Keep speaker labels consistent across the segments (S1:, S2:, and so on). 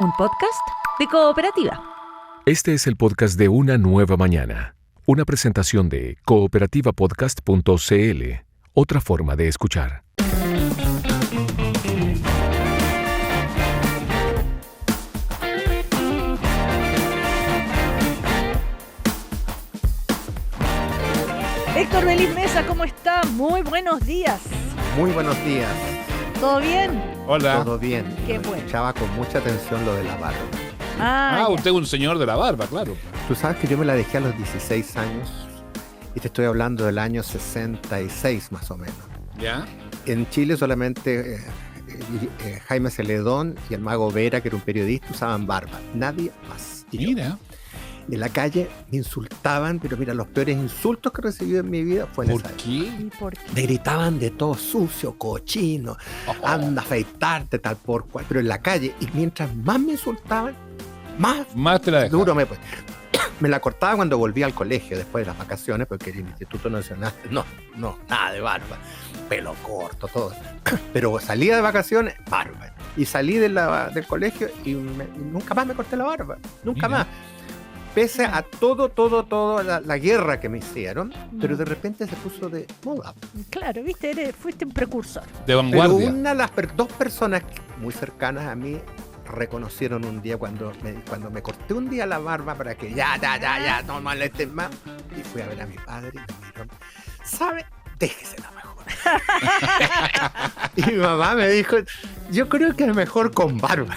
S1: un podcast de Cooperativa.
S2: Este es el podcast de Una Nueva Mañana, una presentación de cooperativapodcast.cl, otra forma de escuchar.
S1: Héctor Belis Mesa, ¿cómo está? Muy buenos días.
S3: Muy buenos días.
S1: ¿Todo bien?
S4: Hola.
S3: Todo bien.
S1: Qué
S3: Lo
S1: bueno.
S3: escuchaba con mucha atención lo de la barba.
S1: Ya.
S4: Usted es un señor de la barba, claro.
S3: Tú sabes que yo me la dejé a los 16 años y te estoy hablando del año 66 más o menos.
S4: ¿Ya?
S3: En Chile solamente Jaime Celedón y el Mago Vera, que era un periodista, usaban barba. Nadie más. Y yo.
S4: Mira.
S3: En la calle me insultaban, pero mira, los peores insultos que he recibido en mi vida fue en
S4: ¿Por
S3: esa época.
S4: qué?
S1: ¿Y por qué?
S3: Me gritaban de todo, sucio, cochino, anda a afeitarte, tal por cual, pero en la calle, y mientras más me insultaban, más
S4: Más te la dejo.
S3: duro me me la cortaba cuando volvía al colegio después de las vacaciones, porque en el Instituto Nacional, no, nada de barba, pelo corto, todo. Pero salía de vacaciones, barba. Y salí del colegio y nunca más me corté la barba, nunca
S4: Mira.
S3: más. Pese a todo, la guerra que me hicieron, pero de repente se puso de moda.
S1: Claro, viste, fuiste un precursor.
S4: De
S3: Pero
S4: vanguardia.
S3: dos personas muy cercanas a mí reconocieron un día cuando me corté un día la barba para que ya, no molestes más. Y fui a ver a mi padre y me dijeron, ¿sabe? Déjesela mejor. Y mi mamá me dijo, yo creo que es mejor con barba.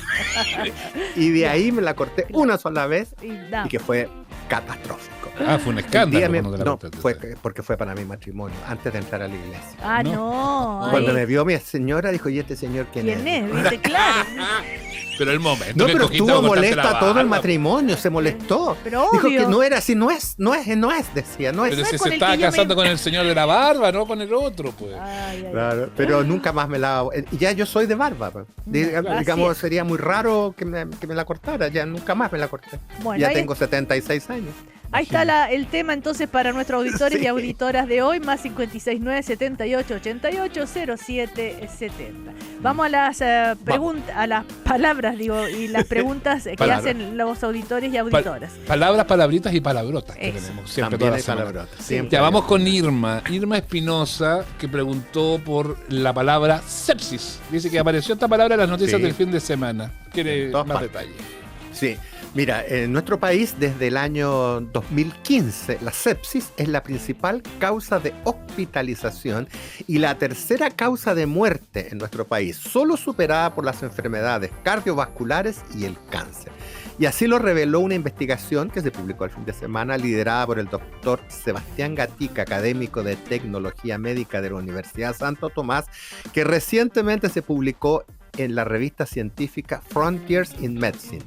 S3: Y de ahí me la corté una sola vez y que fue catastrófico.
S4: Fue un
S3: Un
S4: escándalo.
S3: día
S4: cuando te la
S3: no,
S4: cortaste.
S3: porque fue para mi matrimonio, antes de entrar a la iglesia.
S1: No. Ahí.
S3: Cuando me vio mi señora, dijo, ¿y este señor quién es?
S1: ¿Viste? Claro.
S4: Pero el momento.
S3: No,
S4: que
S3: pero
S4: cogiste
S3: estuvo
S4: a cortarte la
S3: molesta todo el
S4: barba.
S3: matrimonio, se molestó.
S1: Pero
S3: Dijo
S1: obvio.
S3: que no era así, no es, decía, no es.
S4: Pero
S1: Eso
S4: si
S1: es con
S4: se
S1: el que
S4: estaba
S1: yo me-
S4: casando con el señor de la barba, no con el otro, pues.
S1: Ay.
S3: Claro, pero nunca más me la... Ya yo soy de barba, pues.
S1: Así
S3: Digamos,
S1: es.
S3: sería muy raro que me la cortara, ya nunca más me la corté.
S1: Bueno,
S3: Ya
S1: ahí,
S3: tengo 76 años.
S1: ahí está el tema entonces para nuestros auditores
S3: Sí.
S1: y auditoras de hoy, más 569 78 88 07 70. Vamos a las preguntas, a las palabras, digo, y las preguntas que
S4: Palabras.
S1: hacen los auditores y auditoras.
S4: Palabras, palabritas y palabrotas que
S1: Eso.
S4: tenemos siempre
S3: También
S4: toda la
S3: hay
S4: semana.
S3: palabrotas. Siempre
S4: Ya
S3: hay
S4: vamos con
S3: palabrotas.
S4: Irma Espinosa, que preguntó por la palabra sepsis. Dice que apareció esta palabra en las noticias
S3: Sí.
S4: del fin de semana. Quiere
S3: En todas
S4: más
S3: partes.
S4: detalles.
S3: Sí, mira, en nuestro país desde el año 2015 la sepsis es la principal causa de hospitalización y la tercera causa de muerte en nuestro país, solo superada por las enfermedades cardiovasculares y el cáncer. Y así lo reveló una investigación que se publicó el fin de semana liderada por el doctor Sebastián Gatica, académico de tecnología médica de la Universidad Santo Tomás, que recientemente se publicó en la revista científica Frontiers in Medicine.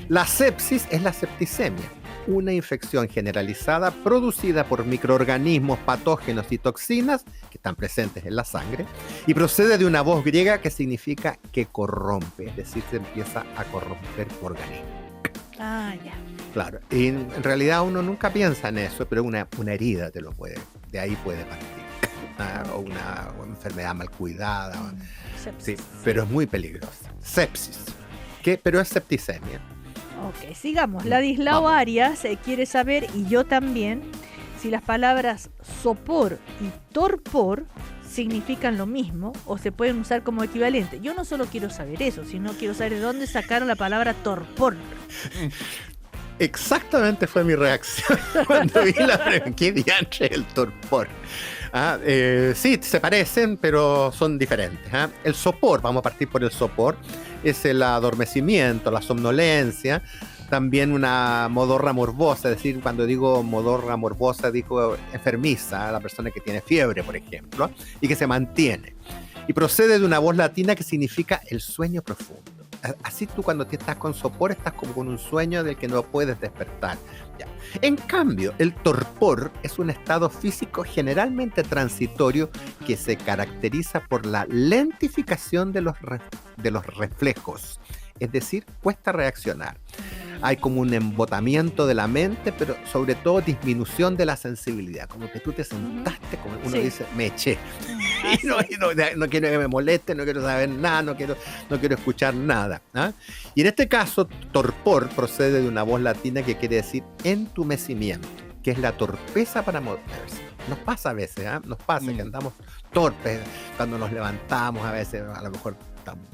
S3: La sepsis es la septicemia, una infección generalizada producida por microorganismos, patógenos y toxinas que están presentes en la sangre y procede de una voz griega que significa que corrompe, es decir, se empieza a corromper tu organismo.
S1: Ya.
S3: Claro, y en realidad uno nunca piensa en eso, pero una herida de ahí puede partir. O una enfermedad mal cuidada. Sí, pero es muy peligrosa. Sepsis. Pero es septicemia.
S1: Ok, sigamos. Ladislao
S3: Vamos.
S1: Arias quiere saber, y yo también, si las palabras sopor y torpor significan lo mismo o se pueden usar como equivalente. Yo no solo quiero saber eso, sino quiero saber de dónde sacaron la palabra torpor.
S3: Exactamente fue mi reacción cuando vi la pregunta. ¿Qué diantre es el torpor? Sí, se parecen, pero son diferentes. El sopor, vamos a partir por el sopor, es el adormecimiento, la somnolencia, también una modorra morbosa, es decir, cuando digo modorra morbosa, digo enfermiza, la persona que tiene fiebre, por ejemplo, y que se mantiene. Y procede de una voz latina que significa el sueño profundo. Así tú cuando estás con sopor estás como con un sueño del que no puedes despertar. Ya. En cambio, el torpor es un estado físico generalmente transitorio que se caracteriza por la lentificación de los reflejos. Es decir, cuesta reaccionar. Hay como un embotamiento de la mente, pero sobre todo disminución de la sensibilidad. Como que tú te sentaste, como uno
S1: Sí.
S3: dice, me eché. No quiero que me moleste, no quiero saber nada, no quiero escuchar nada. ¿Ah? Y en este caso, torpor procede de una voz latina que quiere decir entumecimiento, que es la torpeza para moverse. Nos pasa a veces, nos pasa que andamos torpes cuando nos levantamos, a veces a lo mejor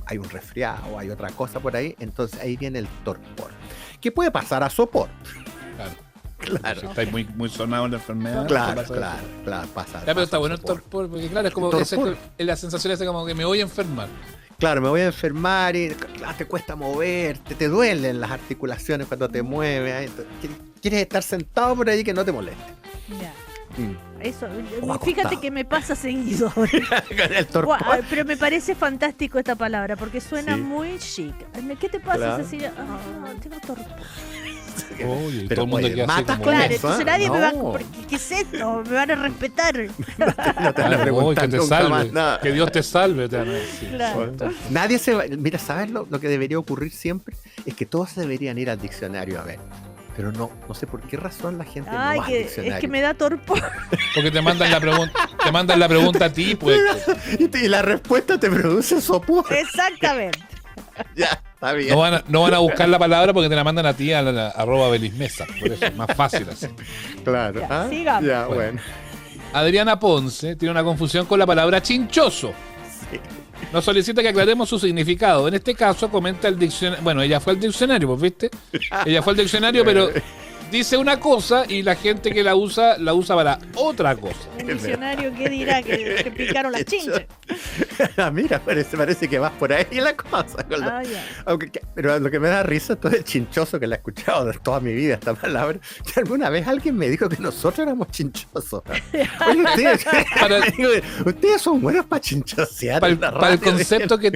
S3: hay un resfriado o hay otra cosa por ahí, entonces ahí viene el torpor, que puede pasar a sopor. Claro.
S4: Si estáis muy sonado en la enfermedad.
S3: Claro, pasa.
S4: Pero está bueno el torpor, porque claro, es como es la sensación esa como que me voy a enfermar.
S3: Claro, me voy a enfermar y te cuesta moverte, te duelen las articulaciones cuando te mueves. Quieres estar sentado por ahí que no te moleste.
S1: Ya. Eso, fíjate que me pasa seguido.
S3: El torpor.
S1: Pero me parece fantástico esta palabra porque suena muy chic. ¿Qué te pasa, Cecilia? Tengo torpor.
S4: Oye,
S3: pero
S4: todo el mundo queda así como...
S1: Claro, entonces nadie me va a... ¿Qué es esto? Me van a respetar.
S3: No te van a preguntar
S4: que te
S3: nunca
S4: salve,
S3: más nada.
S4: que Dios te salve. Te van a decir.
S1: Claro.
S3: Nadie se va... Mira, ¿sabes lo que debería ocurrir siempre? Es que todos deberían ir al diccionario a ver. Pero no sé por qué razón la gente no va al diccionario.
S1: Es que me da torpor.
S4: Porque te mandan la pregunta a ti, pues.
S3: Y la respuesta te produce sopor.
S1: Exactamente.
S3: Ya, está bien.
S4: No van a buscar la palabra porque te la mandan a ti a la @belismesa. Por eso es más fácil así.
S3: Claro.
S1: Ya, sigamos.
S3: Ya, bueno.
S4: Adriana Ponce tiene una confusión con la palabra chinchoso.
S3: Sí.
S4: Nos solicita que aclaremos su significado. En este caso comenta el diccionario. Bueno, ella fue al diccionario, pues, ¿viste? Ella fue al diccionario, pero dice una cosa y la gente que la usa para otra cosa.
S1: Un diccionario que dirá que picaron las chinches.
S3: Mira, parece que vas por ahí la cosa. Pero lo que me da risa es todo el chinchoso que la he escuchado de toda mi vida, esta palabra. Que alguna vez alguien me dijo que nosotros éramos chinchosos. Oye, ustedes son buenos para chinchosear.
S4: Para el concepto que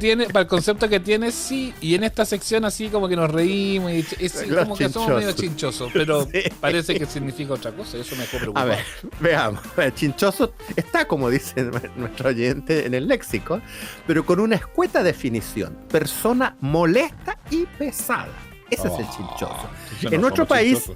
S4: tiene, sí. Y en esta sección así como que nos reímos y como que somos medio chinchosos. Pero parece que significa otra cosa. Eso me dejó preocupado.
S3: A ver, veamos. Chinchoso está, como dice nuestro oyente, en el léxico, pero con una escueta definición: persona molesta y pesada. Ese es el chinchoso. En nuestro país,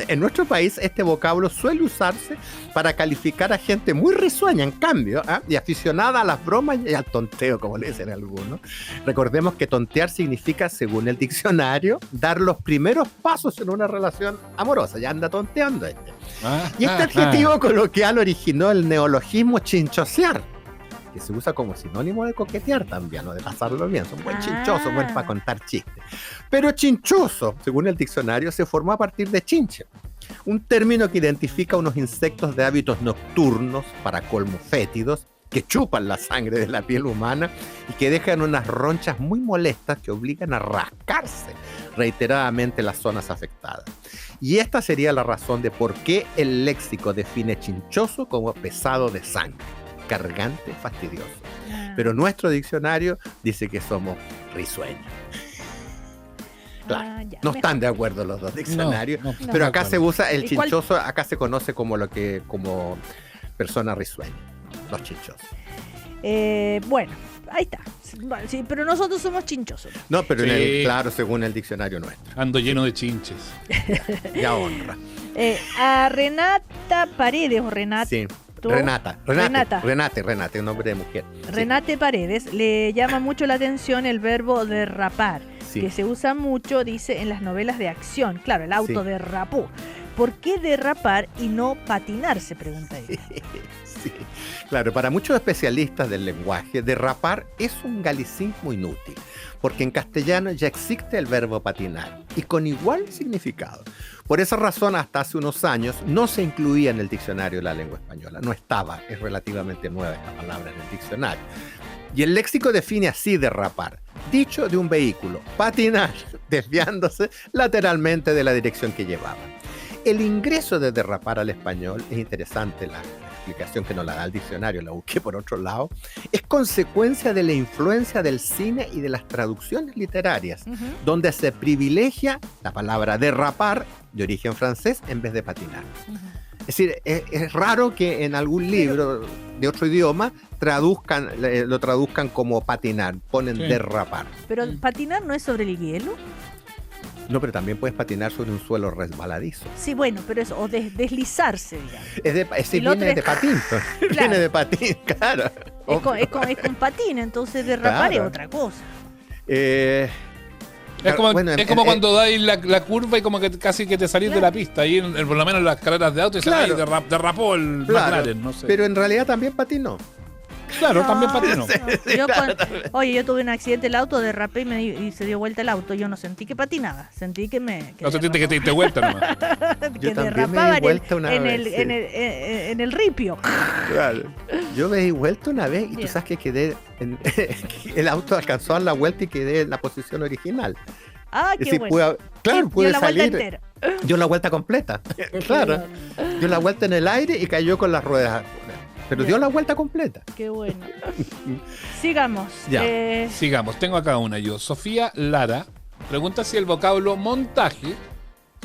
S3: en nuestro país este vocablo suele usarse para calificar a gente muy risueña, en cambio, y aficionada a las bromas y al tonteo, como le dicen algunos. Recordemos que tontear significa, según el diccionario, dar los primeros pasos en una relación amorosa. Ya anda tonteando este. Y este adjetivo coloquial originó el neologismo chinchosear, que se usa como sinónimo de coquetear también, o de pasarlo bien. Son buen chinchosos, buen para contar chistes. Pero chinchoso, según el diccionario, se formó a partir de chinche, un término que identifica unos insectos de hábitos nocturnos, para colmo fétidos, que chupan la sangre de la piel humana y que dejan unas ronchas muy molestas que obligan a rascarse reiteradamente las zonas afectadas. Y esta sería la razón de por qué el léxico define chinchoso como pesado de sangre, cargante, fastidioso. Pero nuestro diccionario dice que somos risueños. Claro, no están de acuerdo los dos diccionarios, pero acá se usa el chinchoso, acá se conoce como como persona risueña, los chinchosos.
S1: Bueno, ahí está. Sí, pero nosotros somos chinchosos.
S3: No, pero claro, según el diccionario nuestro.
S4: Ando lleno de chinches.
S3: Ya honra.
S1: A Renata Paredes o Renata.
S3: Sí. Renate, un nombre de mujer.
S1: Renate Paredes le llama mucho la atención el verbo derrapar, que se usa mucho, dice, en las novelas de acción. Claro, el auto derrapó. ¿Por qué derrapar y no patinar?, se pregunta ella.
S3: Sí, claro, para muchos especialistas del lenguaje, derrapar es un galicismo inútil, porque en castellano ya existe el verbo patinar, y con igual significado. Por esa razón, hasta hace unos años, no se incluía en el diccionario de la lengua española. No estaba, es relativamente nueva esta palabra en el diccionario. Y el léxico define así derrapar: dicho de un vehículo, patinar, desviándose lateralmente de la dirección que llevaba. El ingreso de derrapar al español, es interesante la explicación que nos la da el diccionario, la busqué por otro lado, es consecuencia de la influencia del cine y de las traducciones literarias, donde se privilegia la palabra derrapar, de origen francés, en vez de patinar. Es decir, es raro que en algún libro de otro idioma lo traduzcan como patinar, ponen derrapar.
S1: Pero patinar no es sobre el hielo.
S3: No, pero también puedes patinar sobre un suelo resbaladizo.
S1: Sí, bueno, pero eso, o deslizarse, digamos.
S3: Ese
S1: El otro
S3: viene
S1: es-
S3: de patín.
S1: Claro.
S3: Viene de patín, claro.
S1: Es con patín, entonces derrapar es
S3: Claro.
S1: otra cosa.
S3: Eh,
S4: Es como,
S3: bueno,
S4: es como cuando dais la curva y como que casi que te salís de la pista. Ahí por lo menos en las carreras de auto y
S3: Claro.
S4: derrapó el
S3: claro,
S4: McLaren, no sé.
S3: pero en realidad también patinó.
S4: claro,
S1: No,
S4: también patino.
S1: no. Oye, yo tuve un accidente en el auto, derrapé y se dio vuelta el auto. Yo no sentí que patinaba, sentí que
S4: No sentiste que te diste vuelta nomás.
S1: que
S3: Yo también me
S1: derrapaba
S3: di
S1: en
S3: vuelta una vez, sí.
S1: en el ripio.
S3: Claro. Yo me di vuelta una vez y
S1: Ya.
S3: tú sabes que quedé el auto alcanzó a dar la vuelta y quedé en la posición original.
S1: Ah,
S3: Y
S1: qué
S3: sí,
S1: bueno.
S3: claro,
S1: Dio
S3: pude
S1: la vuelta
S3: salir.
S1: entera.
S3: Dio la vuelta completa. Claro. Dio la vuelta en el aire y cayó con las ruedas. Pero
S1: Ya.
S3: dio la vuelta completa.
S1: Qué bueno. Sigamos.
S3: Ya.
S4: Sigamos, tengo acá una yo. Sofía Lara pregunta si el vocablo montaje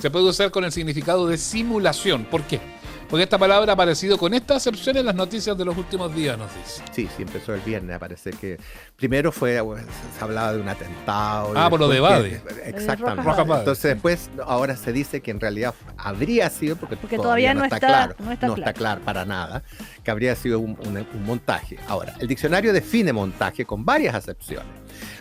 S4: se puede usar con el significado de simulación. ¿Por qué? Porque esta palabra ha aparecido con esta acepción en las noticias de los últimos días, nos dice.
S3: Sí, empezó el viernes. Parece que primero se hablaba de un atentado.
S4: Ah,
S3: y
S4: por lo de
S3: después
S4: Bade.
S3: Exactamente.
S4: Rojas Bade.
S3: Entonces después ahora se dice que en realidad habría sido, porque
S1: todavía no está claro.
S3: no está claro para nada, que habría sido un montaje. Ahora, el diccionario define montaje con varias acepciones,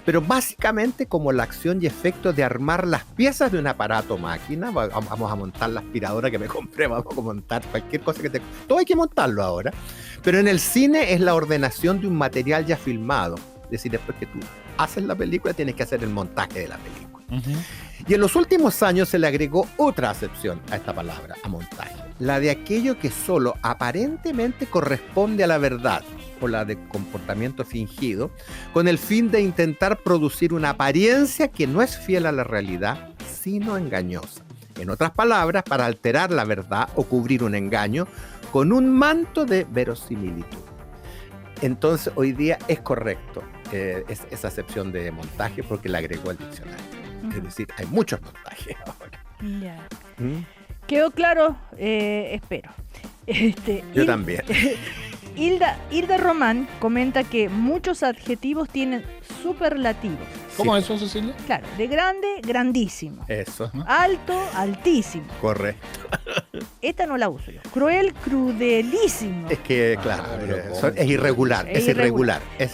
S3: pero básicamente como la acción y efecto de armar las piezas de un aparato máquina. Vamos a montar la aspiradora que me compré, vamos a montar cualquier cosa que todo hay que montarlo ahora. Pero en el cine es la ordenación de un material ya filmado. Es decir, después que tú haces la película, tienes que hacer el montaje de la película. Y en los últimos años se le agregó otra acepción a esta palabra, a montaje. La de aquello que solo aparentemente corresponde a la verdad, o la de comportamiento fingido, con el fin de intentar producir una apariencia que no es fiel a la realidad, sino engañosa. En otras palabras, para alterar la verdad o cubrir un engaño con un manto de verosimilitud. Entonces, hoy día es correcto esa acepción de montaje porque la agregó el diccionario. Es decir, hay muchos montajes ahora.
S1: Ya.
S3: ¿Mm?
S1: Quedó claro, espero.
S3: Yo también.
S1: Hilda Román comenta que muchos adjetivos tienen superlativos.
S4: ¿Cómo es eso, Cecilia?
S1: Claro, de grande, grandísimo.
S3: Eso,
S1: Alto, altísimo.
S3: correcto.
S1: Esta no la uso yo. Cruel, crudelísimo.
S3: Es que, claro,
S4: pero
S3: es irregular,
S1: Es
S3: es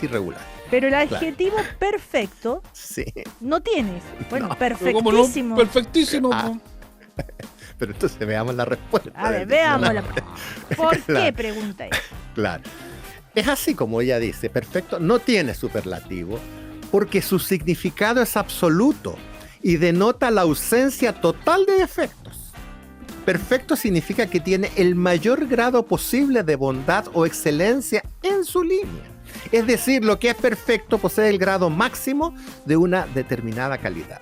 S3: irregular.
S1: Pero el adjetivo perfecto
S3: Sí,
S1: no tienes. Bueno,
S4: Pero ¿cómo no?
S1: perfectísimo.
S4: Perfectísimo.
S3: Ah.
S4: po.
S3: pero entonces veamos la respuesta.
S1: A ver,
S3: del
S1: veámosla.
S3: diccionario.
S1: ¿Por qué?
S3: Claro.
S1: Pregunta ella.
S3: Claro. Es así como ella dice, perfecto no tiene superlativo porque su significado es absoluto y denota la ausencia total de defectos. Perfecto significa que tiene el mayor grado posible de bondad o excelencia en su línea. Es decir, lo que es perfecto posee el grado máximo de una determinada calidad.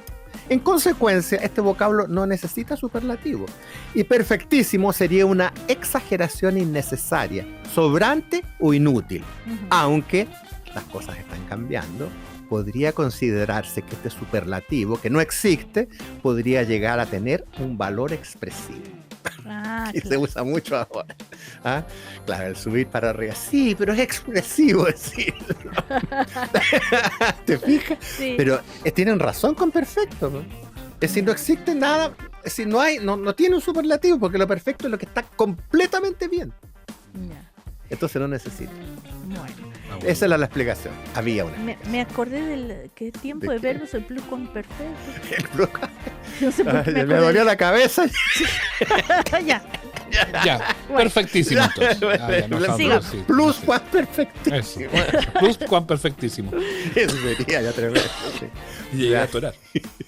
S3: En consecuencia, este vocablo no necesita superlativo. Y perfectísimo sería una exageración innecesaria, sobrante o inútil.
S1: Ujú.
S3: Aunque las cosas están cambiando, podría considerarse que este superlativo, que no existe, podría llegar a tener un valor expresivo.
S1: Ah,
S3: Y se
S1: claro.
S3: usa mucho ahora. ¿Ah? Claro, el subir para arriba. Sí, pero es expresivo decirlo. ¿Te fijas?
S1: Sí.
S3: Pero tienen razón con perfecto, ¿no? Es decir, no existe nada, es decir, no tiene un superlativo, porque lo perfecto es lo que está completamente bien.
S1: Ya.
S3: Entonces no necesita.
S1: Bueno.
S3: Esa era la explicación. Había una.
S1: Me acordé del que tiempo
S3: ¿De
S1: de
S3: qué?
S1: verbos el pluscuamperfecto.
S3: El bloque.
S1: No sé por qué
S3: Me
S1: acordé.
S3: dolió la cabeza.
S1: Ya.
S4: Ya,
S1: Bueno.
S4: perfectísimo entonces. Ah, ya, no,
S3: Plus-
S1: sigamos.
S4: sí,
S3: Plus
S4: sí.
S3: Juan perfectísimo.
S4: Eso. Plus Juan perfectísimo.
S3: Eso sería ya tremendo. Sí.
S4: Llegué a atorar.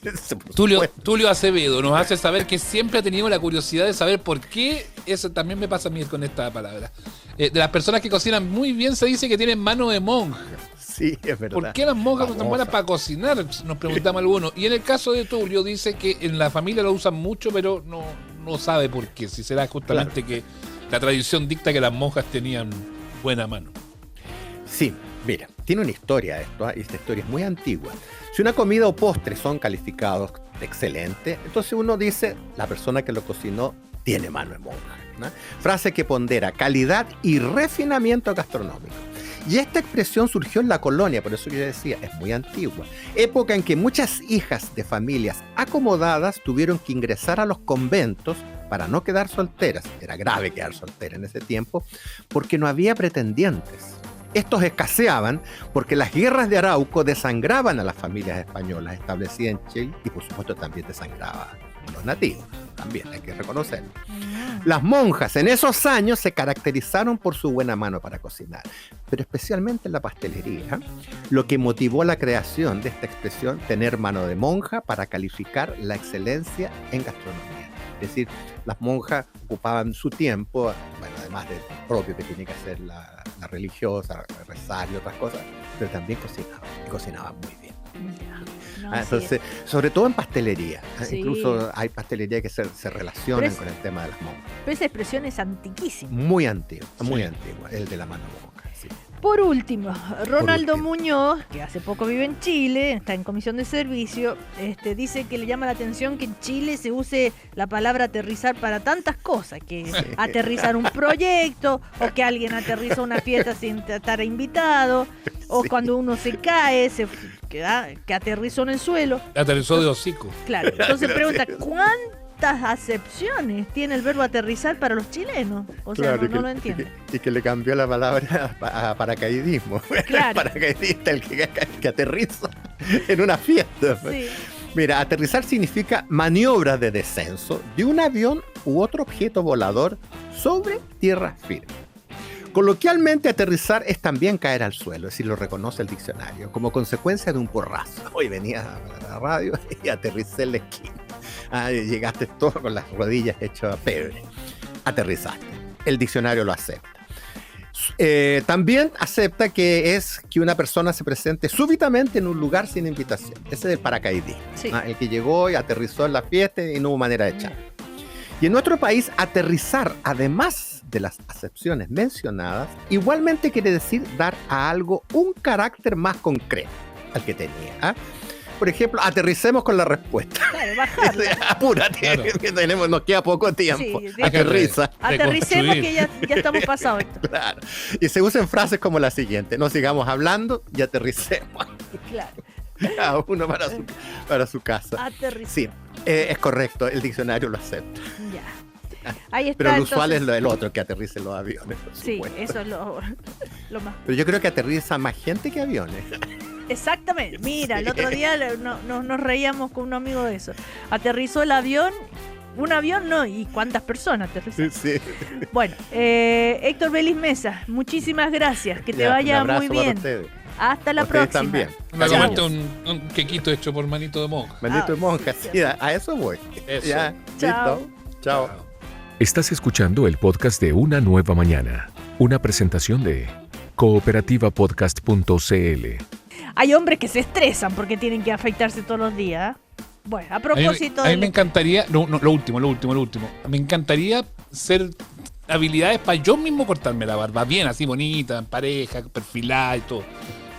S3: Eso, por
S4: Tulio,
S3: supuesto.
S4: Tulio Acevedo nos hace saber que siempre ha tenido la curiosidad de saber por qué, eso también me pasa a mí con esta palabra. De las personas que cocinan muy bien se dice que tienen mano de monja.
S3: Sí, es verdad.
S4: ¿Por qué las monjas son tan buenas
S3: Famosa.
S4: para cocinar? Nos preguntamos algunos. Y en el caso de Tulio dice que en la familia lo usan mucho, pero no sabe por qué. Si será justamente que la tradición dicta que las monjas tenían buena mano.
S3: Sí, mira, tiene una historia esto, y esta historia es muy antigua. Si una comida o postre son calificados de excelente, entonces uno dice, la persona que lo cocinó tiene mano de monja, ¿no? Frase que pondera calidad y refinamiento gastronómico. Y esta expresión surgió en la colonia, por eso yo decía, es muy antigua. Época en que muchas hijas de familias acomodadas tuvieron que ingresar a los conventos para no quedar solteras. Era grave quedar soltera en ese tiempo, porque no había pretendientes. Estos escaseaban porque las guerras de Arauco desangraban a las familias españolas establecidas en Chile y por supuesto también desangraban a los nativos. También hay que reconocerlo. Las monjas en esos años se caracterizaron por su buena mano para cocinar, pero especialmente en la pastelería, lo que motivó la creación de esta expresión, tener mano de monja, para calificar la excelencia en gastronomía. Es decir, las monjas ocupaban su tiempo, bueno, además del propio que tiene que hacer la religiosa, rezar y otras cosas, pero también cocinaban, y cocinaban muy bien.
S1: No,
S3: Entonces, sobre todo en pastelería,
S1: sí.
S3: Incluso hay pastelería que se relacionan con el tema de las monjas.
S1: Pero esa expresión es antiquísima.
S3: Muy antigua,
S4: Sí.
S3: el de la mano monja, sí.
S1: Por último, Ronaldo
S3: último.
S1: Muñoz, que hace poco vive en Chile, está en comisión de servicio, dice que le llama la atención que en Chile se use la palabra aterrizar para tantas cosas, que aterrizar un proyecto, o que alguien aterrizó una fiesta sin estar invitado, o
S3: Sí.
S1: cuando uno se cae, que aterrizó en el suelo.
S4: Aterrizó de hocico.
S1: Claro, entonces pregunta, ¿cuántas acepciones tiene el verbo aterrizar para los chilenos? O sea, no lo entiendo.
S3: Y que le cambió la palabra a paracaidismo.
S1: Claro.
S3: El paracaidista, el que aterriza en una fiesta.
S1: Sí.
S3: Mira, aterrizar significa maniobra de descenso de un avión u otro objeto volador sobre tierra firme. Coloquialmente, aterrizar es también caer al suelo, es decir, lo reconoce el diccionario, como consecuencia de un porrazo. Hoy venía a la radio y aterricé en la esquina. Llegaste todo con las rodillas hechas a pebre. Aterrizaste. El diccionario lo acepta. También acepta que es que una persona se presente súbitamente en un lugar sin invitación. Ese es el paracaidista.
S1: Sí.
S3: El que llegó y aterrizó en la fiesta y no hubo manera de echar. Y en nuestro país, aterrizar, además de las acepciones mencionadas, igualmente quiere decir dar a algo un carácter más concreto al que tenía. Por ejemplo, aterricemos con la respuesta.
S1: Claro, bajarlo.
S3: Apúrate,
S4: Claro.
S3: que nos queda poco tiempo.
S1: Sí,
S3: Aterriza.
S1: Aterricemos
S4: Reconstruir.
S1: que ya estamos pasados esto.
S3: Claro. Y se usan frases como la siguiente: no sigamos hablando y aterricemos.
S1: Claro.
S3: Cada uno para su casa.
S1: Aterrizar.
S3: Sí, es correcto, el diccionario lo acepta.
S1: Ya. Ahí está.
S3: Pero lo usual es
S1: entonces.
S3: el otro, que aterricen los aviones, por
S1: Sí,
S3: supuesto.
S1: eso es lo más.
S3: Pero yo creo que aterriza más gente que aviones.
S1: Exactamente. Mira, el
S3: Sí.
S1: otro día nos reíamos con un amigo de eso. Aterrizó el avión. Un avión no, ¿y cuántas personas aterrizaron?
S3: Sí.
S1: Bueno, Héctor Belis Mesa, muchísimas gracias. Que te
S3: Ya,
S1: vaya
S3: un abrazo
S1: muy
S3: para
S1: bien.
S3: ustedes.
S1: Hasta la
S3: Ustedes
S1: próxima.
S3: también.
S4: Me
S1: Chao.
S4: comerte un quequito hecho por manito de monja.
S3: Bendito
S1: Ah,
S3: monja,
S1: sí,
S3: sí, a eso voy.
S4: Eso.
S3: Ya,
S1: Chao.
S3: listo. Chao.
S2: Estás escuchando el podcast de Una Nueva Mañana, una presentación de cooperativapodcast.cl.
S1: Hay hombres que se estresan porque tienen que afeitarse todos los días. Bueno, a propósito
S4: A mí
S1: del-
S4: me encantaría, lo último. Me encantaría ser habilidades para yo mismo cortarme la barba, bien así bonita, en pareja, perfilada y todo.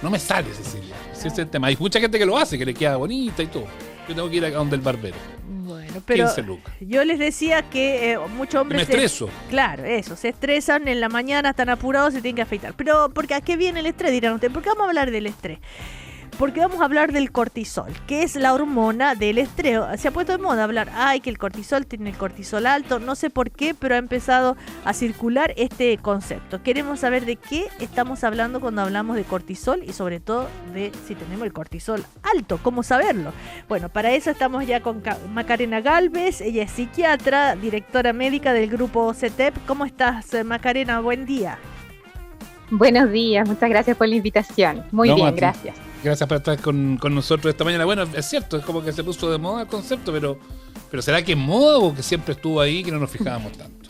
S4: No me sale, Cecilia. Ese es el tema. Hay mucha gente que lo hace, que le queda bonita y todo. Yo tengo que ir a donde el barbero.
S1: Bueno, pero
S4: 15 lucas.
S1: yo les decía que muchos
S4: Y
S1: hombres
S4: me estreso.
S1: Claro, eso, se estresan en la mañana, están apurados, se tienen que afeitar. Pero, ¿por qué? ¿A qué viene el estrés? Dirán ustedes. ¿Por qué vamos a hablar del estrés? Porque vamos a hablar del cortisol, que es la hormona del estrés. Se ha puesto de moda hablar, que el cortisol tiene el cortisol alto, no sé por qué, pero ha empezado a circular este concepto. Queremos saber de qué estamos hablando cuando hablamos de cortisol y sobre todo de si tenemos el cortisol alto, cómo saberlo. Bueno, para eso estamos ya con Macarena Galvez, ella es psiquiatra, directora médica del grupo CETEP. ¿Cómo estás, Macarena? Buen día.
S5: Buenos días, muchas gracias por la invitación. Muy
S4: No,
S5: bien,
S4: Mati.
S5: gracias.
S4: Gracias por estar con nosotros esta mañana. Bueno, es cierto, es como que se puso de moda el concepto, pero ¿será que es moda o que siempre estuvo ahí que no nos fijábamos tanto?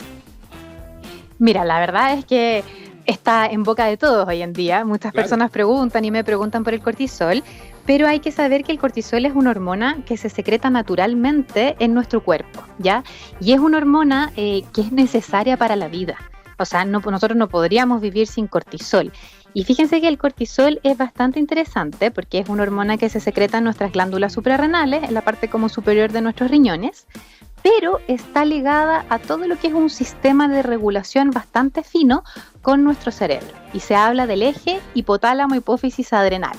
S5: Mira, la verdad es que está en boca de todos hoy en día. Muchas
S4: Claro.
S5: personas preguntan y me preguntan por el cortisol, pero hay que saber que el cortisol es una hormona que se secreta naturalmente en nuestro cuerpo, ¿ya? Y es una hormona que es necesaria para la vida. O sea, nosotros no podríamos vivir sin cortisol. Y fíjense que el cortisol es bastante interesante porque es una hormona que se secreta en nuestras glándulas suprarrenales, en la parte como superior de nuestros riñones, pero está ligada a todo lo que es un sistema de regulación bastante fino con nuestro cerebro. Y se habla del eje hipotálamo, hipófisis, adrenal,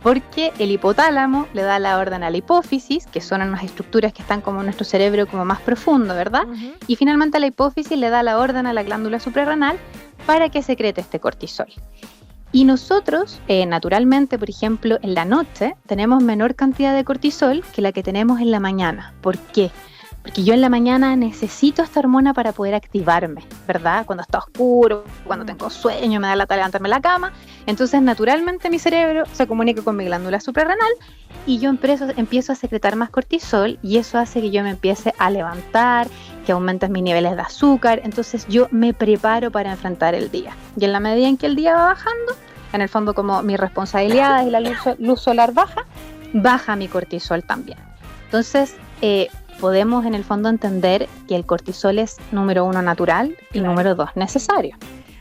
S5: porque el hipotálamo le da la orden a la hipófisis, que son unas estructuras que están como en nuestro cerebro como más profundo, ¿verdad?
S1: Ujú.
S5: Y finalmente la hipófisis le da la orden a la glándula suprarrenal para que secrete este cortisol. Y nosotros, naturalmente, por ejemplo, en la noche tenemos menor cantidad de cortisol que la que tenemos en la mañana. ¿Por qué? Porque yo en la mañana necesito esta hormona para poder activarme, ¿verdad? Cuando está oscuro, cuando tengo sueño, me da lata levantarme de la cama. Entonces, naturalmente, mi cerebro se comunica con mi glándula suprarrenal y yo empiezo a secretar más cortisol y eso hace que yo me empiece a levantar, que aumenten mis niveles de azúcar. Entonces, yo me preparo para enfrentar el día. Y en la medida en que el día va bajando, en el fondo como mis responsabilidades y la luz solar baja mi cortisol también. Entonces, podemos en el fondo entender que el cortisol es número 1 natural y
S1: Claro.
S5: número 2 necesario.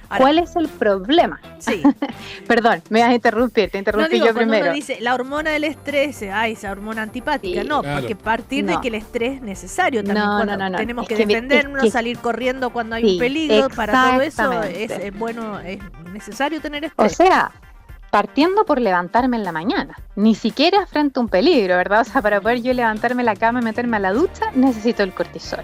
S1: Ahora,
S5: ¿Cuál es el problema?
S1: sí.
S5: Perdón, me vas a interrumpir, te
S1: No
S5: interrumpí
S1: digo,
S5: yo
S1: cuando
S5: primero.
S1: uno dice la hormona del estrés, esa hormona antipática,
S5: Sí.
S1: no,
S4: Claro.
S1: porque partir de
S5: No.
S1: que el estrés es necesario también.
S5: No,
S1: cuando
S5: no.
S1: tenemos
S5: Es
S1: que
S5: que
S1: defendernos,
S5: es que-
S1: salir corriendo cuando hay
S5: Sí,
S1: un peligro, para todo eso
S5: exactamente.
S1: es bueno, es necesario tener
S5: O
S1: estrés.
S5: sea, partiendo por levantarme en la mañana, ni siquiera frente a un peligro, ¿verdad? O sea, para poder yo levantarme de la cama y meterme a la ducha, necesito el cortisol.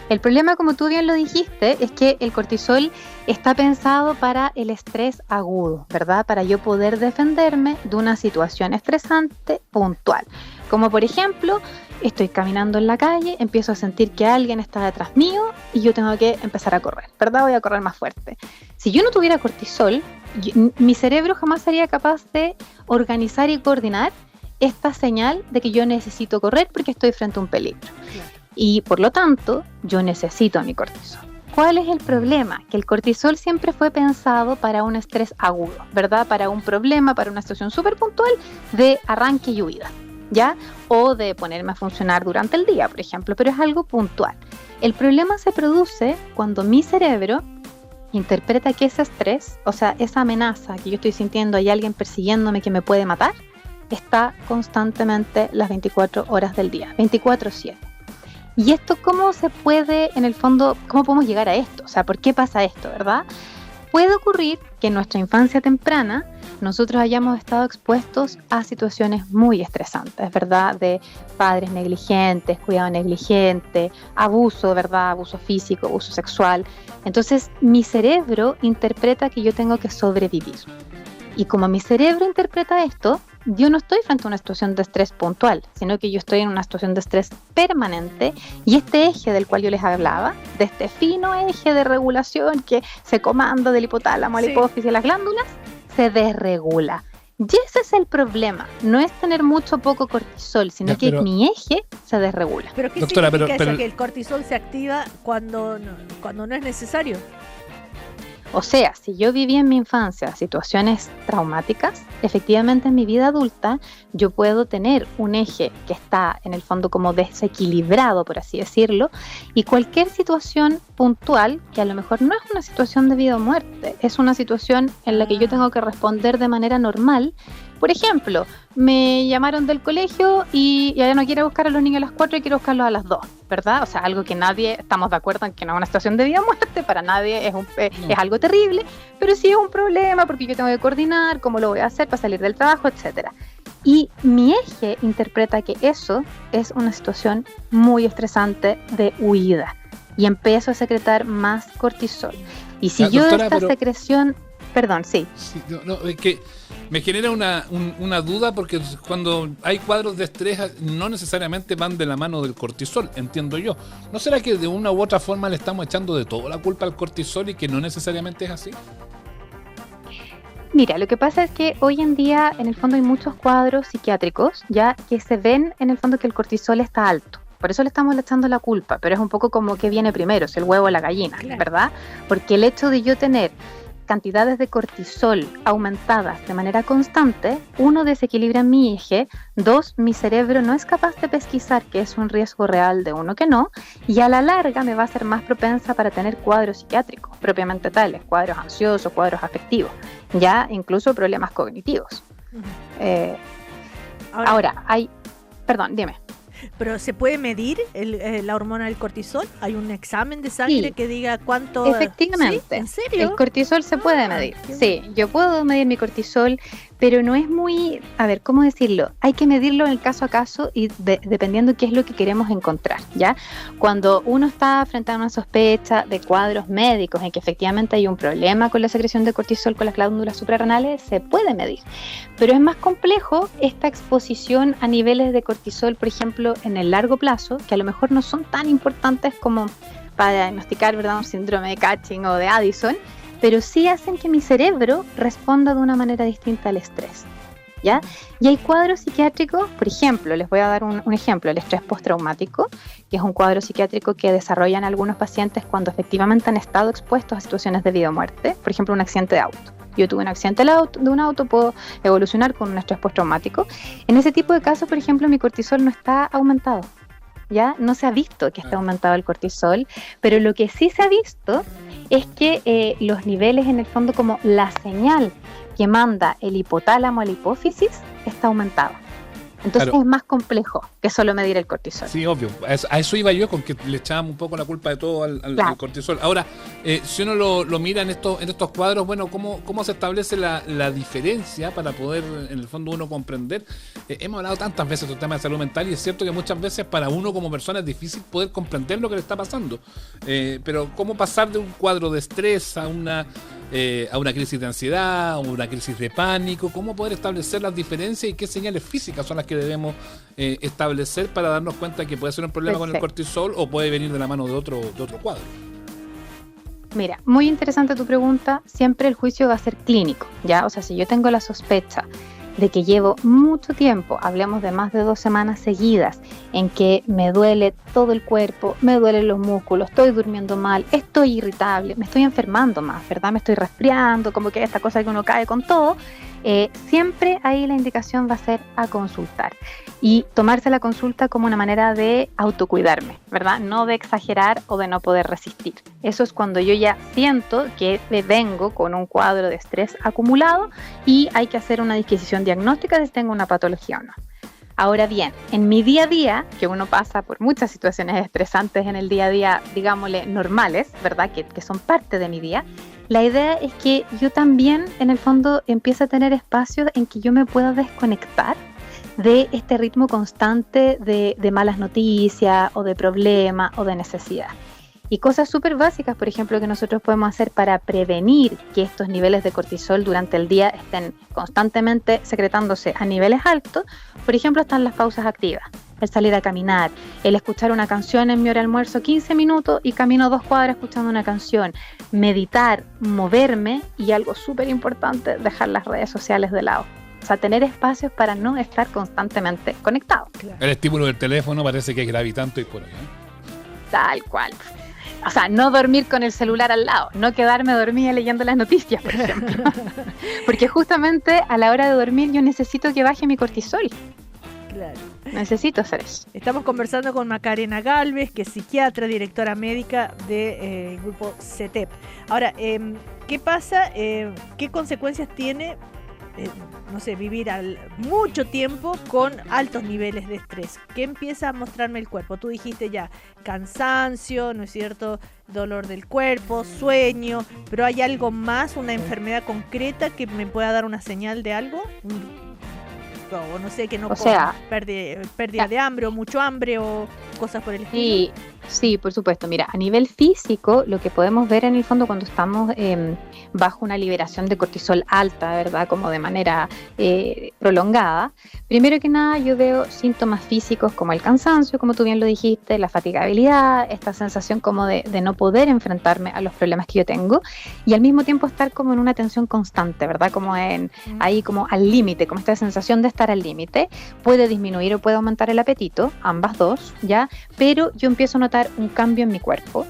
S5: El problema, como tú bien lo dijiste, es que el cortisol está pensado para el estrés agudo, ¿verdad? Para yo poder defenderme de una situación estresante puntual. Como por ejemplo, estoy caminando en la calle, empiezo a sentir que alguien está detrás mío y yo tengo que empezar a correr, ¿verdad? Voy a correr más fuerte. Si yo no tuviera cortisol, mi cerebro jamás sería capaz de organizar y coordinar esta señal de que yo necesito correr porque estoy frente a un peligro.
S1: Claro.
S5: Y por lo tanto, yo necesito mi cortisol. ¿Cuál es el problema? Que el cortisol siempre fue pensado para un estrés agudo, ¿verdad? Para un problema, para una situación súper puntual de arranque y huida, ¿ya? O de ponerme a funcionar durante el día, por ejemplo, pero es algo puntual. El problema se produce cuando mi cerebro interpreta que ese estrés, o sea, esa amenaza que yo estoy sintiendo, hay alguien persiguiéndome que me puede matar, está constantemente las 24 horas del día, 24/7. ¿Y esto cómo se puede, en el fondo, cómo podemos llegar a esto? O sea, ¿por qué pasa esto, verdad? Puede ocurrir que en nuestra infancia temprana nosotros hayamos estado expuestos a situaciones muy estresantes, ¿verdad? De padres negligentes, cuidado negligente, abuso, ¿verdad? Abuso físico, abuso sexual. Entonces, mi cerebro interpreta que yo tengo que sobrevivir. Y como mi cerebro interpreta esto, yo no estoy frente a una situación de estrés puntual, sino que yo estoy en una situación de estrés permanente y este eje del cual yo les hablaba, de este fino eje de regulación que se comanda del hipotálamo a la
S1: Sí.
S5: hipófisis y las glándulas, se desregula. Y ese es el problema, no es tener mucho o poco cortisol, sino
S4: Ya,
S5: que
S4: pero-
S5: mi eje se desregula.
S1: Pero ¿qué
S4: Doctora,
S1: significa
S4: pero-
S1: eso? Que el cortisol se activa cuando no es necesario.
S5: O sea, si yo viví en mi infancia situaciones traumáticas, efectivamente en mi vida adulta yo puedo tener un eje que está en el fondo como desequilibrado, por así decirlo, y cualquier situación puntual, que a lo mejor no es una situación de vida o muerte, es una situación en la que yo tengo que responder de manera normal. Por ejemplo, me llamaron del colegio y ya no quiero buscar a los niños a las 4 y quiero buscarlos a las 2, ¿verdad? O sea, algo que nadie, estamos de acuerdo en que no es una situación de vida o muerte, para nadie es algo terrible, pero sí es un problema porque yo tengo que coordinar cómo lo voy a hacer para salir del trabajo, etcétera. Y mi eje interpreta que eso es una situación muy estresante de huida y empiezo a secretar más cortisol. Y si
S4: Ya,
S5: yo
S4: doctora,
S5: esta
S4: pero-
S5: secreción, perdón, sí.
S4: Sí, no, es que me genera una duda porque cuando hay cuadros de estrés no necesariamente van de la mano del cortisol, entiendo yo. ¿No será que de una u otra forma le estamos echando de todo la culpa al cortisol y que no necesariamente es así?
S5: Mira, lo que pasa es que hoy en día en el fondo hay muchos cuadros psiquiátricos ya que se ven en el fondo que el cortisol está alto. Por eso le estamos echando la culpa, pero es un poco como que viene primero, si el huevo o la gallina,
S1: Claro.
S5: ¿verdad? Porque el hecho de yo tener cantidades de cortisol aumentadas de manera constante, uno, desequilibra mi eje, dos, mi cerebro no es capaz de pesquisar que es un riesgo real de uno que no, y a la larga me va a hacer más propensa para tener cuadros psiquiátricos, propiamente tales, cuadros ansiosos, cuadros afectivos, ya incluso problemas cognitivos.
S1: Ujú.
S5: Ahora, perdón, dime.
S1: Pero ¿se puede medir la hormona del cortisol? ¿Hay un examen de sangre
S5: Sí.
S1: que diga cuánto?
S5: Efectivamente.
S1: ¿Sí? ¿En serio?
S5: El cortisol se puede medir.
S1: qué
S5: Sí, yo puedo medir mi cortisol, pero no es muy, a ver, ¿cómo decirlo? Hay que medirlo en el caso a caso y dependiendo qué es lo que queremos encontrar, ¿ya? Cuando uno está frente a una sospecha de cuadros médicos en que efectivamente hay un problema con la secreción de cortisol con las glándulas suprarrenales, se puede medir. Pero es más complejo esta exposición a niveles de cortisol, por ejemplo, en el largo plazo, que a lo mejor no son tan importantes como para diagnosticar, ¿verdad?, un síndrome de Cushing o de Addison, pero sí hacen que mi cerebro responda de una manera distinta al estrés, ¿ya? Y hay cuadros psiquiátricos, por ejemplo, les voy a dar un ejemplo, el estrés postraumático, que es un cuadro psiquiátrico que desarrollan algunos pacientes cuando efectivamente han estado expuestos a situaciones de vida o muerte, por ejemplo, un accidente de auto. Yo tuve un accidente de un auto, puedo evolucionar con un estrés postraumático. En ese tipo de casos, por ejemplo, mi cortisol no está aumentado. ¿Ya? No se ha visto que está aumentado el cortisol, pero lo que sí se ha visto es que los niveles, en el fondo, como la señal que manda el hipotálamo a la hipófisis, está aumentado. Entonces
S4: Claro.
S5: es más complejo que solo medir el cortisol.
S4: Sí, obvio. A eso iba yo, con que le echábamos un poco la culpa de todo al
S5: Claro.
S4: cortisol. Ahora, si uno lo mira en estos cuadros, bueno, ¿cómo se establece la diferencia para poder, en el fondo, uno comprender? Hemos hablado tantas veces del tema de salud mental y es cierto que muchas veces para uno como persona es difícil poder comprender lo que le está pasando. Pero ¿cómo pasar de un cuadro de estrés a una crisis de ansiedad, a una crisis de pánico? ¿Cómo poder establecer las diferencias y qué señales físicas son las que debemos establecer para darnos cuenta que puede ser un problema con el
S5: Perfecto.
S4: cortisol o puede venir de la mano de otro cuadro?
S5: Mira, muy interesante tu pregunta. Siempre el juicio va a ser clínico, ¿ya? O sea, si yo tengo la sospecha de que llevo mucho tiempo, hablemos de más de 2 semanas seguidas, en que me duele todo el cuerpo, me duelen los músculos, estoy durmiendo mal, estoy irritable, me estoy enfermando más, ¿verdad? Me estoy resfriando, como que esta cosa que uno cae con todo. Siempre ahí la indicación va a ser a consultar y tomarse la consulta como una manera de autocuidarme, ¿verdad? No de exagerar o de no poder resistir. Eso es cuando yo ya siento que vengo con un cuadro de estrés acumulado y hay que hacer una disquisición diagnóstica de si tengo una patología o no. Ahora bien, en mi día a día, que uno pasa por muchas situaciones estresantes en el día a día, digámosle normales, ¿verdad? Que son parte de mi día. La idea es que yo también, en el fondo, empiece a tener espacios en que yo me pueda desconectar de este ritmo constante de malas noticias o de problemas o de necesidad. Y cosas súper básicas, por ejemplo, que nosotros podemos hacer para prevenir que estos niveles de cortisol durante el día estén constantemente secretándose a niveles altos, por ejemplo, están las pausas activas. El salir a caminar, el escuchar una canción en mi hora de almuerzo 15 minutos y camino 2 cuadras escuchando una canción, meditar, moverme y algo súper importante, dejar las redes sociales de lado. O sea, tener espacios para no estar constantemente conectado.
S4: El estímulo del teléfono parece que es gravitante y por ahí,
S5: Tal cual. O sea, no dormir con el celular al lado, no quedarme dormida leyendo las noticias, por ejemplo. Porque justamente a la hora de dormir yo necesito que baje mi cortisol.
S1: Claro.
S5: Necesito hacer eso.
S1: Estamos conversando con Macarena Galvez, que es psiquiatra, directora médica del grupo CETEP. Ahora, ¿qué pasa? ¿Qué consecuencias tiene, no sé, vivir mucho tiempo con altos niveles de estrés? ¿Qué empieza a mostrarme el cuerpo? Tú dijiste ya, cansancio, ¿no es cierto? Dolor del cuerpo, sueño, pero ¿hay algo más, una enfermedad concreta que me pueda dar una señal de algo? O no sé, que no
S5: O sea,
S1: pérdida de hambre o mucho hambre o cosas por el estilo.
S5: Sí, por supuesto. Mira, a nivel físico, lo que podemos ver en el fondo cuando estamos bajo una liberación de cortisol alta, ¿verdad? Como de manera prolongada. Primero que nada, yo veo síntomas físicos como el cansancio, como tú bien lo dijiste, la fatigabilidad, esta sensación como de no poder enfrentarme a los problemas que yo tengo y al mismo tiempo estar como en una tensión constante, ¿verdad? Como ahí como al límite, como esta sensación de estar al límite. Puede disminuir o puede aumentar el apetito, ambas dos, ¿ya? Pero yo empiezo a notar un cambio en mi cuerpo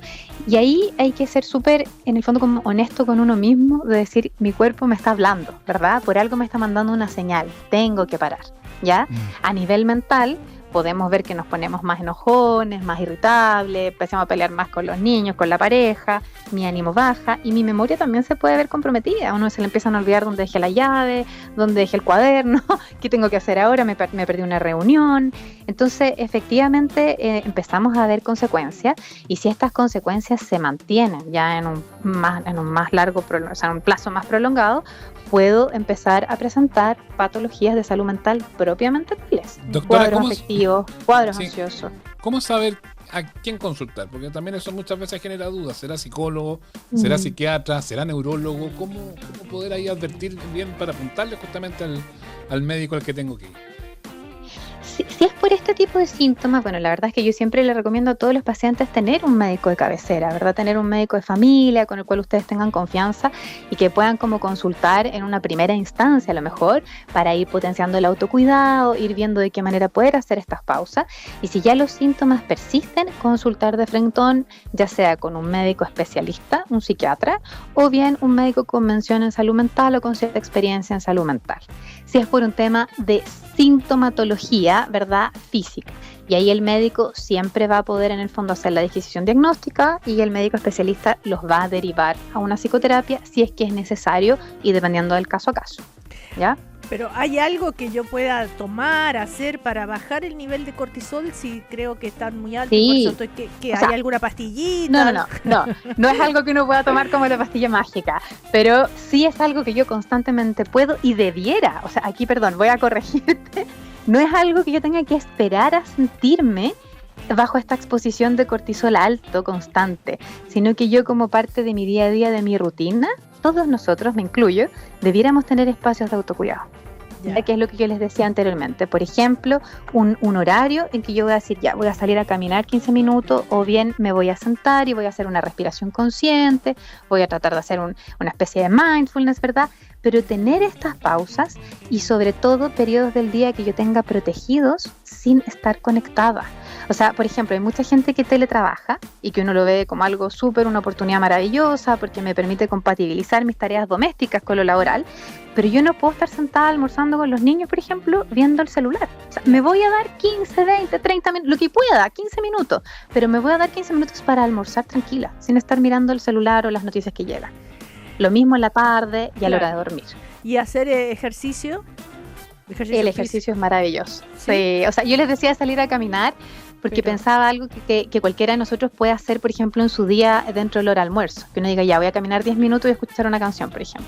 S5: y ahí hay que ser súper, en el fondo, como honesto con uno mismo, de decir, mi cuerpo me está hablando, ¿verdad? Por algo me está mandando una señal, tengo que parar, ¿ya? A nivel mental podemos ver que nos ponemos más enojones, más irritables, empezamos a pelear más con los niños, con la pareja, mi ánimo baja y mi memoria también se puede ver comprometida. A uno se le empiezan a olvidar dónde dejé la llave, dónde dejé el cuaderno, qué tengo que hacer ahora, me perdí una reunión. Entonces, efectivamente, empezamos a ver consecuencias, y si estas consecuencias se mantienen ya en un más largo, o sea, en un plazo más prolongado, puedo empezar a presentar patologías de salud mental propiamente tales.
S4: Doctora,
S5: Cuadros afectivos, cuadros
S4: Sí.
S5: ansiosos.
S4: ¿Cómo saber a quién consultar? Porque también eso muchas veces genera dudas. ¿Será psicólogo? ¿Será psiquiatra? ¿Será neurólogo? ¿Cómo poder ahí advertir bien para apuntarle justamente al médico al que tengo que ir?
S5: Si es por este tipo de síntomas, bueno, la verdad es que yo siempre le recomiendo a todos los pacientes tener un médico de cabecera, ¿verdad? Tener un médico de familia con el cual ustedes tengan confianza y que puedan como consultar en una primera instancia a lo mejor para ir potenciando el autocuidado, ir viendo de qué manera poder hacer estas pausas. Y si ya los síntomas persisten, consultar de frentón, ya sea con un médico especialista, un psiquiatra, o bien un médico con mención en salud mental o con cierta experiencia en salud mental. Si es por un tema de sintomatología, ¿verdad? Física. Y ahí el médico siempre va a poder en el fondo hacer la disquisición diagnóstica y el médico especialista los va a derivar a una psicoterapia si es que es necesario y dependiendo del caso a caso. ¿Ya?
S1: Pero ¿hay algo que yo pueda tomar, hacer para bajar el nivel de cortisol si creo que están muy altos?
S5: Sí.
S1: Por eso estoy, ¿qué,
S5: O sea,
S1: ¿hay alguna pastillita?
S5: No es algo que uno pueda tomar como la pastilla mágica, pero sí es algo que yo constantemente puedo y debiera, o sea, aquí, perdón, voy a corregirte, no es algo que yo tenga que esperar a sentirme bajo esta exposición de cortisol alto constante, sino que yo como parte de mi día a día, de mi rutina, todos nosotros, me incluyo, debiéramos tener espacios de autocuidado.
S1: Ya.
S5: Que es lo que yo les decía anteriormente. Por ejemplo, un horario en que yo voy a decir, ya, voy a salir a caminar 15 minutos, o bien me voy a sentar y voy a hacer una respiración consciente, voy a tratar de hacer una especie de mindfulness, ¿verdad? Pero tener estas pausas y sobre todo periodos del día que yo tenga protegidos sin estar conectada. O sea, por ejemplo, hay mucha gente que teletrabaja y que uno lo ve como algo súper, una oportunidad maravillosa porque me permite compatibilizar mis tareas domésticas con lo laboral, pero yo no puedo estar sentada almorzando con los niños, por ejemplo, viendo el celular. O sea, me voy a dar 15, 20, 30 minutos, lo que pueda, 15 minutos, pero me voy a dar 15 minutos para almorzar tranquila, sin estar mirando el celular o las noticias que llegan. Lo mismo en la tarde y a la hora de dormir.
S1: ¿Y hacer ejercicio?
S5: El ejercicio es maravilloso. Sí, o sea, yo les decía salir a caminar porque pensaba algo que cualquiera de nosotros puede hacer, por ejemplo, en su día dentro del hora de almuerzo. Que uno diga, ya, voy a caminar 10 minutos y escuchar una canción, por ejemplo.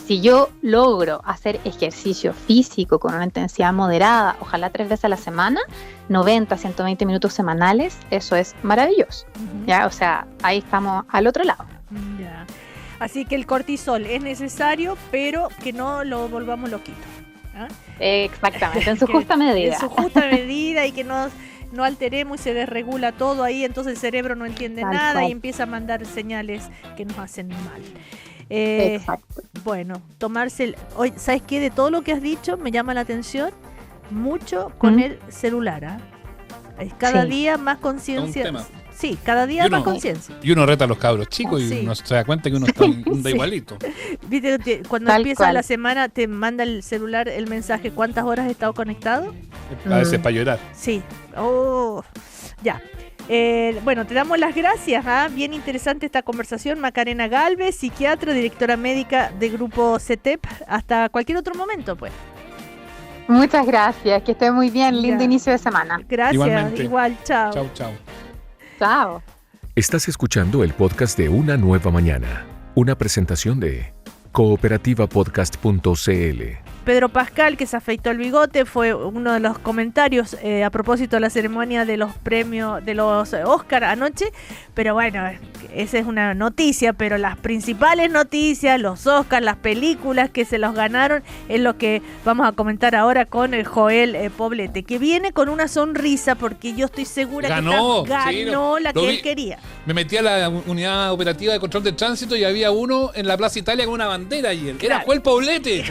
S5: Si yo logro hacer ejercicio físico con una intensidad moderada, ojalá 3 veces a la semana, 90, 120 minutos semanales, eso es maravilloso. ¿Ya? O sea, ahí estamos al otro lado.
S1: Ya. Así que el cortisol es necesario, pero que no lo volvamos loquito. ¿Ah?
S5: Exactamente, en su justa medida.
S1: En su justa medida y que no alteremos y se desregula todo ahí, entonces el cerebro no entiende
S5: Tal
S1: nada
S5: cual.
S1: y empieza a mandar señales que nos hacen mal.
S5: Exacto.
S1: Bueno, tomarse hoy, ¿sabes qué? De todo lo que has dicho me llama la atención mucho con el celular. ¿Ah? Cada
S5: Sí.
S1: día más conciencia.
S4: Es un tema.
S1: Sí, cada día
S4: Y uno-
S1: más conciencia.
S4: Y uno reta a los cabros chicos y
S1: Sí.
S4: uno se da cuenta que uno está anda
S1: Sí.
S4: igualito.
S1: Viste, cuando
S5: Tal
S1: empieza
S5: cual.
S1: la semana te manda el celular el mensaje ¿cuántas horas has estado conectado?
S4: A veces para llorar.
S1: Sí. Oh, ya. Bueno, te damos las gracias. ¿Ah? Bien interesante esta conversación. Macarena Galvez, psiquiatra, directora médica de Grupo CETEP. Hasta cualquier otro momento, pues.
S5: Muchas gracias, que esté muy bien, lindo
S1: Ya.
S5: inicio de semana.
S1: Gracias.
S4: Igualmente.
S1: Igual, chao.
S4: Chau, chau.
S5: Chao.
S2: Estás escuchando el podcast de Una Nueva Mañana, una presentación de cooperativapodcast.cl.
S1: Pedro Pascal, que se afeitó el bigote, fue uno de los comentarios a propósito de la ceremonia de los premios de los Oscar anoche. Pero bueno, esa es una noticia, pero las principales noticias, los Oscar, las películas que se los ganaron, es lo que vamos a comentar ahora con el Joel Poblete, que viene con una sonrisa porque yo estoy segura
S4: Ganó,
S1: que ganó
S4: sí,
S1: la
S4: lo
S1: que
S4: vi.
S1: él quería.
S4: Me metí a la unidad operativa de control de tránsito y había uno en la Plaza Italia con una bandera ayer. Era
S1: Claro.
S4: Joel Poblete.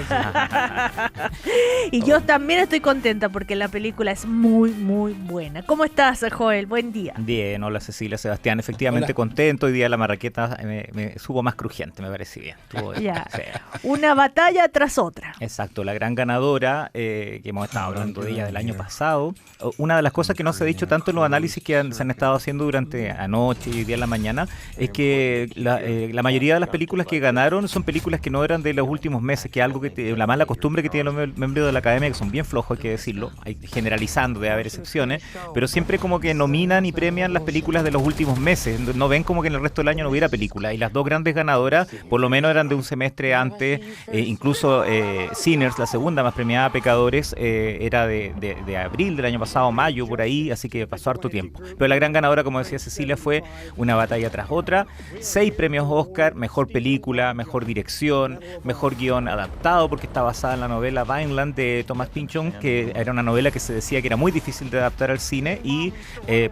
S1: Y yo también estoy contenta porque la película es muy, muy buena. ¿Cómo estás, Joel? Buen día.
S6: Bien, hola Cecilia, Sebastián. Efectivamente
S4: Hola.
S6: contento. Hoy día la marraqueta me subo más crujiente, me parece bien. Estuvo bien.
S1: Ya.
S6: Sí.
S1: Una batalla tras otra.
S6: Exacto, la gran ganadora, que hemos estado hablando de ella del año pasado. Una de las cosas que no se ha dicho tanto en los análisis que se han estado haciendo durante anoche y hoy día en la mañana es que la mayoría de las películas que ganaron son películas que no eran de los últimos meses, que es algo que la mala costumbre que tienen los miembros de la academia, que son bien flojos, hay que decirlo, generalizando, debe haber excepciones, pero siempre como que nominan y premian las películas de los últimos meses, no ven como que en el resto del año no hubiera películas, y las dos grandes ganadoras por lo menos eran de un semestre antes, incluso Sinners, la segunda más premiada, Pecadores, era de abril del año pasado, mayo, por ahí, así que pasó harto tiempo. Pero la gran ganadora, como decía Cecilia, fue Una batalla tras otra, 6 premios Oscar, mejor película, mejor dirección, mejor guión adaptado, porque está basada en la novela Vineland de Thomas Pynchon, que era una novela que se decía que era muy difícil de adaptar al cine, y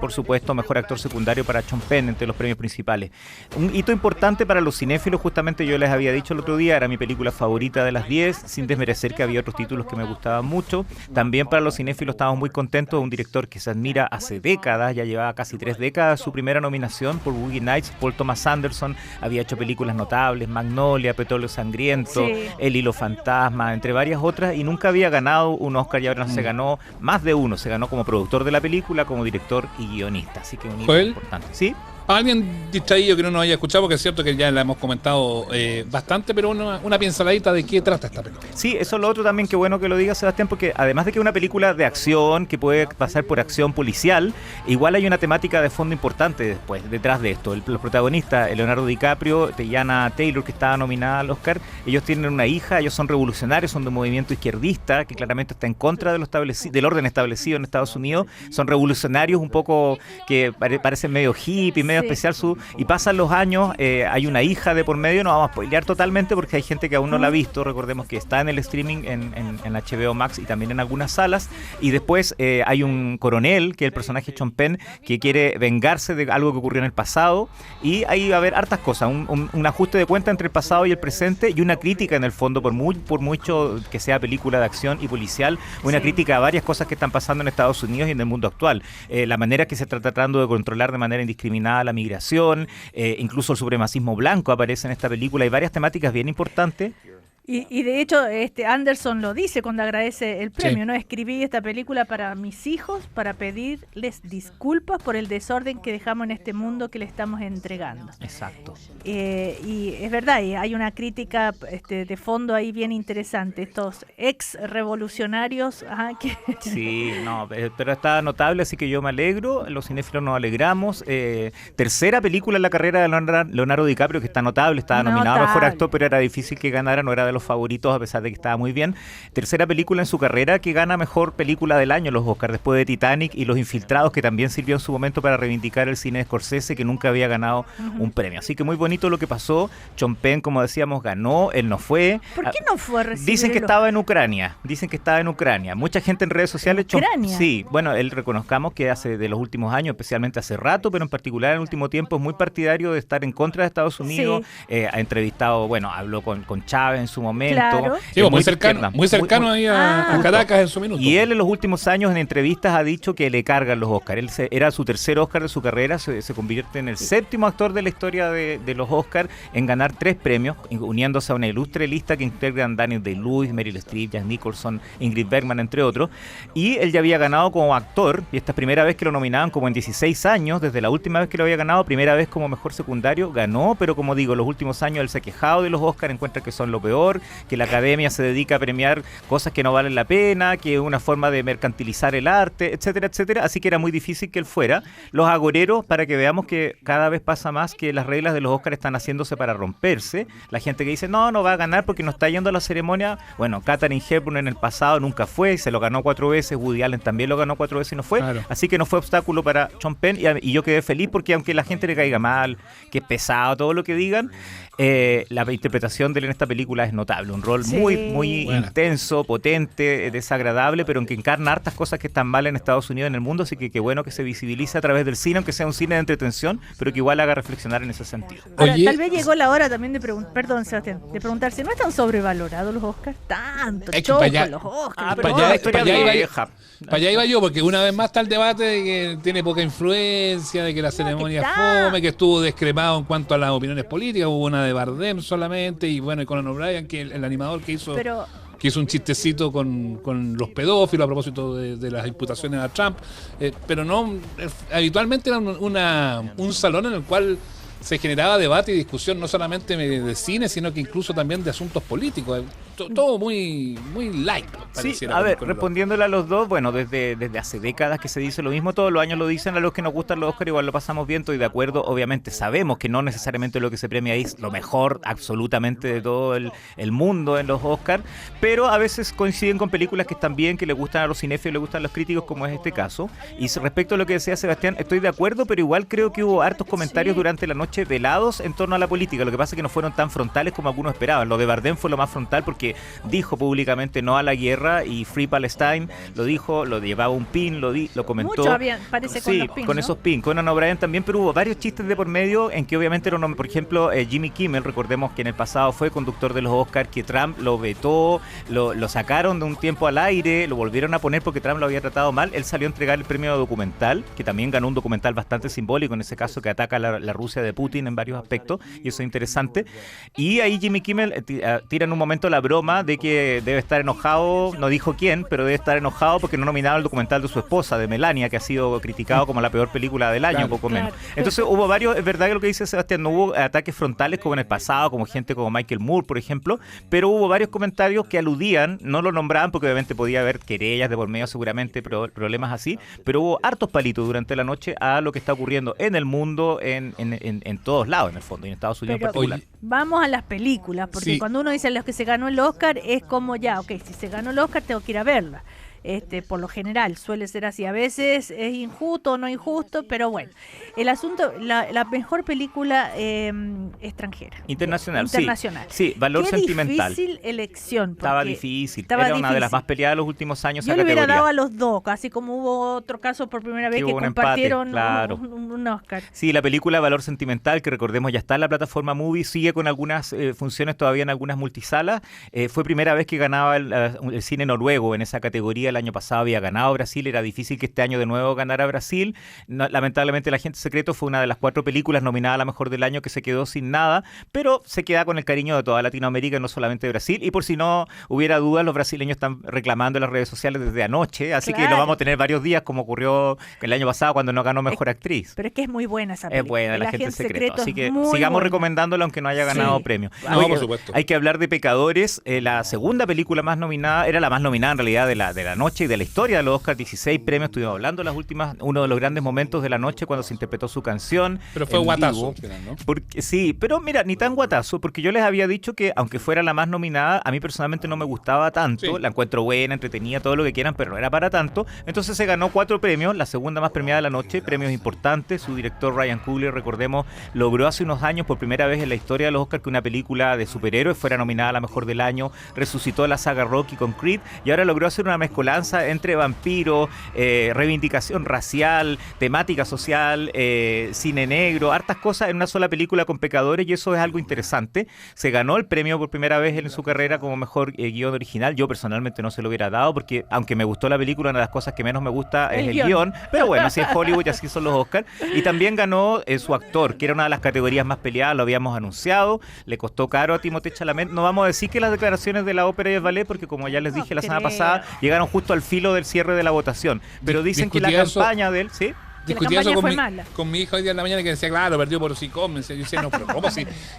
S6: por supuesto mejor actor secundario para Sean Penn entre los premios principales. Un hito importante para los cinéfilos, justamente yo les había dicho el otro día, era mi película favorita de las 10, sin desmerecer que había otros títulos que me gustaban mucho. También para los cinéfilos estamos muy contentos de un director que se admira hace décadas, ya llevaba casi 3 décadas su primera nominación por Boogie Nights. Paul Thomas Anderson había hecho películas notables, Magnolia, Petróleo Sangriento,
S1: Sí.
S6: El hilo fantasma, entre varias otras, y nunca había ganado un Oscar, y ahora se ganó más de uno, se ganó como productor de la película, como director y guionista, así que un hito
S4: ¿Joel?
S6: importante. ¿Sí?
S4: Para alguien distraído que no nos haya escuchado, porque es cierto que ya la hemos comentado bastante, pero una pinceladita de qué trata esta película.
S6: Sí, eso es lo otro también, que bueno que lo diga Sebastián, porque además de que es una película de acción que puede pasar por acción policial, igual hay una temática de fondo importante detrás de esto. Los protagonistas, Leonardo DiCaprio, Tiana Taylor, que estaba nominada al Oscar, ellos tienen una hija, ellos son revolucionarios, son de un movimiento izquierdista que claramente está en contra de del orden establecido en Estados Unidos, son revolucionarios un poco que parecen medio hippie, medio
S1: Sí.
S6: especial, y pasan los años, hay una hija de por medio, no vamos a spoilear totalmente porque hay gente que aún no la ha visto, recordemos que está en el streaming en HBO Max y también en algunas salas, y después hay un coronel, que es el personaje Sean Penn, que quiere vengarse de algo que ocurrió en el pasado, y ahí va a haber hartas cosas, un ajuste de cuenta entre el pasado y el presente, y una crítica en el fondo, por mucho que sea película de acción y policial, una
S1: Sí.
S6: crítica a varias cosas que están pasando en Estados Unidos y en el mundo actual, la manera que se está tratando de controlar de manera indiscriminada la migración, incluso el supremacismo blanco aparece en esta película, hay varias temáticas bien importantes.
S1: Y de hecho, Anderson lo dice cuando agradece el premio,
S4: Sí.
S1: ¿no? Escribí esta película para mis hijos, para pedirles disculpas por el desorden que dejamos en este mundo que le estamos entregando.
S6: Exacto.
S1: Y es verdad, y hay una crítica de fondo ahí bien interesante. Estos ex revolucionarios que
S6: Sí, no, pero está notable, así que yo me alegro, los cinéfilos nos alegramos. Tercera película en la carrera de Leonardo DiCaprio, que está notable, estaba nominado a Mejor Actor, pero era difícil que ganara, no era de los favoritos, a pesar de que estaba muy bien. Tercera película en su carrera que gana Mejor Película del Año, los Oscars, después de Titanic y Los Infiltrados, que también sirvió en su momento para reivindicar el cine de Scorsese, que nunca había ganado un premio. Así que muy bonito lo que pasó. Sean Penn, como decíamos, ganó, él no fue.
S1: ¿Por qué no fue a recibir
S6: Dicen que
S1: el
S6: estaba en Ucrania, Mucha gente en redes sociales...
S1: ¿Ucrania?
S6: Sí, bueno, él reconozcamos que hace de los últimos años, especialmente hace rato, pero en particular en el último tiempo es muy partidario de estar en contra de Estados Unidos.
S1: Sí.
S6: Ha entrevistado, bueno, habló con Chávez en su momento.
S1: Claro.
S4: Sí,
S6: Es
S4: muy cercano
S6: izquierda.
S4: ahí a Caracas en su minuto.
S6: Y él en los últimos años en entrevistas ha dicho que le cargan los Oscars. Era su tercer Oscar de su carrera, se convierte en el séptimo actor de la historia de los Oscars en ganar 3 premios, uniéndose a una ilustre lista que integran Daniel Day-Lewis, Meryl Streep, Jack Nicholson, Ingrid Bergman, entre otros. Y él ya había ganado como actor, y esta es primera vez que lo nominaban como en 16 años, desde la última vez que lo había ganado, primera vez como mejor secundario, ganó, pero como digo, los últimos años él se ha quejado de los Oscars, encuentra que son lo peor, que la academia se dedica a premiar cosas que no valen la pena, que es una forma de mercantilizar el arte, etcétera, etcétera, así que era muy difícil que él fuera. Los agoreros, para que veamos que cada vez pasa más que las reglas de los Oscars están haciéndose para romperse, la gente que dice, no va a ganar porque no está yendo a la ceremonia, bueno, Katharine Hepburn en el pasado nunca fue, se lo ganó 4 veces, Woody Allen también lo ganó 4 veces y no fue,
S4: Claro.
S6: así que no fue obstáculo para Sean Penn, y yo quedé feliz porque aunque la gente le caiga mal, que es pesado, todo lo que digan, la interpretación de él en esta película es notable. Un rol
S1: Sí.
S6: muy
S4: Buena.
S6: intenso, potente, desagradable, pero en que encarna hartas cosas que están mal en Estados Unidos, en el mundo, así que qué bueno que se visibilice a través del cine, aunque sea un cine de entretención, pero que igual haga reflexionar en ese sentido.
S1: Ahora,
S4: Oye,
S1: tal vez llegó la hora también de preguntar, perdón, Sebastián, de preguntarse, ¿no están sobrevalorados los Oscars? Tanto,
S4: Es que
S1: choco,
S4: para allá-
S1: los Oscars.
S6: Ah,
S1: pero
S4: para
S6: pero
S4: allá-
S6: la historia
S4: para allá iba yo.
S6: vieja.
S4: Para allá iba yo, porque una vez más está el debate de que tiene poca influencia, de que la ceremonia
S1: está.
S4: fome, que estuvo descremado en cuanto a las opiniones políticas, hubo una de Bardem solamente, y bueno, y Conan O'Brien, que el animador que hizo un chistecito con los pedófilos a propósito de las imputaciones a Trump, pero no, habitualmente era un salón en el cual se generaba debate y discusión no solamente de cine, sino que incluso también de asuntos políticos. Todo muy light.
S6: Sí,
S4: pareciera,
S6: a ver,
S4: con los-
S6: respondiéndole a los dos, bueno, desde hace décadas que se dice lo mismo, todos los años lo dicen, a los que nos gustan los Oscar igual lo pasamos bien, estoy de acuerdo, obviamente sabemos que no necesariamente lo que se premia ahí es lo mejor absolutamente de todo el mundo en los Oscar, pero a veces coinciden con películas que están bien, que le gustan a los cinéfilos, le gustan a los críticos, como es este caso. Y respecto a lo que decía Sebastián, estoy de acuerdo, pero igual creo que hubo hartos comentarios durante la noche velados en torno a la política, lo que pasa es que no fueron tan frontales como algunos esperaban. Lo de Bardem fue lo más frontal porque dijo públicamente no a la guerra y Free Palestine, lo dijo, lo llevaba un pin, lo comentó.
S1: Muchos habían, parece, con
S6: Sí,
S1: los pins,
S6: con
S1: ¿no?
S6: esos pins. Conan O'Brien también, pero hubo varios chistes de por medio en que obviamente eran, por ejemplo, Jimmy Kimmel, recordemos que en el pasado fue conductor de los Oscars, que Trump lo vetó, lo sacaron de un tiempo al aire, lo volvieron a poner porque Trump lo había tratado mal. Él salió a entregar el premio documental, que también ganó un documental bastante simbólico, en ese caso que ataca a la Rusia de Putin en varios aspectos, y eso es interesante. Y ahí Jimmy Kimmel tira en un momento la broma de que debe estar enojado, no dijo quién, pero debe estar enojado porque no nominaron el documental de su esposa, de Melania, que ha sido criticado como la peor película del año,
S4: Claro,
S6: poco menos.
S1: claro.
S6: Entonces hubo varios, es verdad que lo que dice Sebastián, no hubo ataques frontales como en el pasado, como gente como Michael Moore, por ejemplo, pero hubo varios comentarios que aludían, no lo nombraban porque obviamente podía haber querellas de por medio seguramente, problemas así, pero hubo hartos palitos durante la noche a lo que está ocurriendo en el mundo, en todos lados en el fondo, y en Estados Unidos en
S1: Pero,
S6: particular.
S1: vamos a las películas, porque
S4: Sí.
S1: cuando uno dice a los que se ganó el Oscar, es como ya, ok, si se ganó el Oscar tengo que ir a verla. Por lo general suele ser así. A veces es injusto o no injusto, pero bueno. El asunto, la mejor película extranjera.
S6: Internacional,
S1: Internacional.
S6: Sí, valor
S1: Qué
S6: sentimental.
S1: difícil elección.
S6: Estaba
S1: porque
S6: difícil,
S1: estaba
S6: era una de las
S1: difícil.
S6: más peleadas de los últimos años
S1: Yo
S6: esa
S1: le hubiera
S6: categoría.
S1: dado a los dos, así como hubo otro caso por primera vez
S6: Que
S1: que
S6: hubo un empate,
S1: compartieron
S6: claro.
S1: un Oscar.
S6: Sí, la película Valor Sentimental, que recordemos ya está en la plataforma Movie, sigue con algunas funciones todavía en algunas multisalas. Fue primera vez que ganaba el cine noruego en esa categoría. El año pasado había ganado Brasil, era difícil que este año de nuevo ganara Brasil. Lamentablemente El Agente Secreto fue una de las 4 películas nominadas a la mejor del año que se quedó sin nada, pero se queda con el cariño de toda Latinoamérica, no solamente de Brasil. Y por si no hubiera dudas, los brasileños están reclamando en las redes sociales desde anoche, así que
S1: Claro.
S6: lo vamos a tener varios días, como ocurrió el año pasado cuando no ganó Mejor Actriz.
S1: Pero es que es muy buena esa película.
S6: Es buena,
S1: El
S6: La Agente
S1: Agente
S6: Secreto. Así
S1: es
S6: que
S1: muy
S6: sigamos
S1: buena.
S6: recomendándola aunque no haya ganado
S1: Sí.
S6: premio.
S4: No,
S6: Oye,
S4: por supuesto.
S6: hay que hablar de Pecadores. La segunda película más nominada, era la más nominada en realidad de la noche y de la historia de los Oscars, 16 premios. Estuvimos hablando las últimas, uno de los grandes momentos de la noche cuando se interpretó su canción.
S4: Pero fue
S6: en
S4: guatazo
S6: vivo.
S4: al final, ¿no?
S6: Sí, pero mira, ni tan guatazo, porque yo les había dicho que aunque fuera la más nominada, a mí personalmente no me gustaba tanto.
S4: Sí.
S6: La encuentro buena, entretenida, todo lo que quieran, pero no era para tanto. Entonces se ganó 4 premios, la segunda más premiada de la noche, premios importantes. Su director Ryan Coogler, recordemos, logró hace unos años por primera vez en la historia de los Oscars que una película de superhéroes fuera nominada a la mejor del año. Resucitó la saga Rocky con Creed y ahora logró hacer una mezcolanza entre vampiros, reivindicación racial, temática social, cine negro, hartas cosas en una sola película con Pecadores, y eso es algo interesante. Se ganó el premio por primera vez en su carrera como mejor guión original. Yo personalmente no se lo hubiera dado porque aunque me gustó la película, una de las cosas que menos me gusta es el guión, pero bueno, así es Hollywood y así son los Oscars. Y también ganó su actor, que era una de las categorías más peleadas, lo habíamos anunciado, le costó caro a Timothée Chalamet. No vamos a decir que las declaraciones de la ópera y el ballet, porque como ya les dije la semana pasada, llegaron justo al filo del cierre de la votación, pero dicen que la
S4: Discutía eso.
S6: campaña de él, ¿sí?
S1: Que la
S4: Discutía eso
S1: campaña
S4: con
S1: fue mala.
S4: con mi hija hoy día en la mañana, que decía, claro, perdió por Sicom. Yo decía, no, pero ¿cómo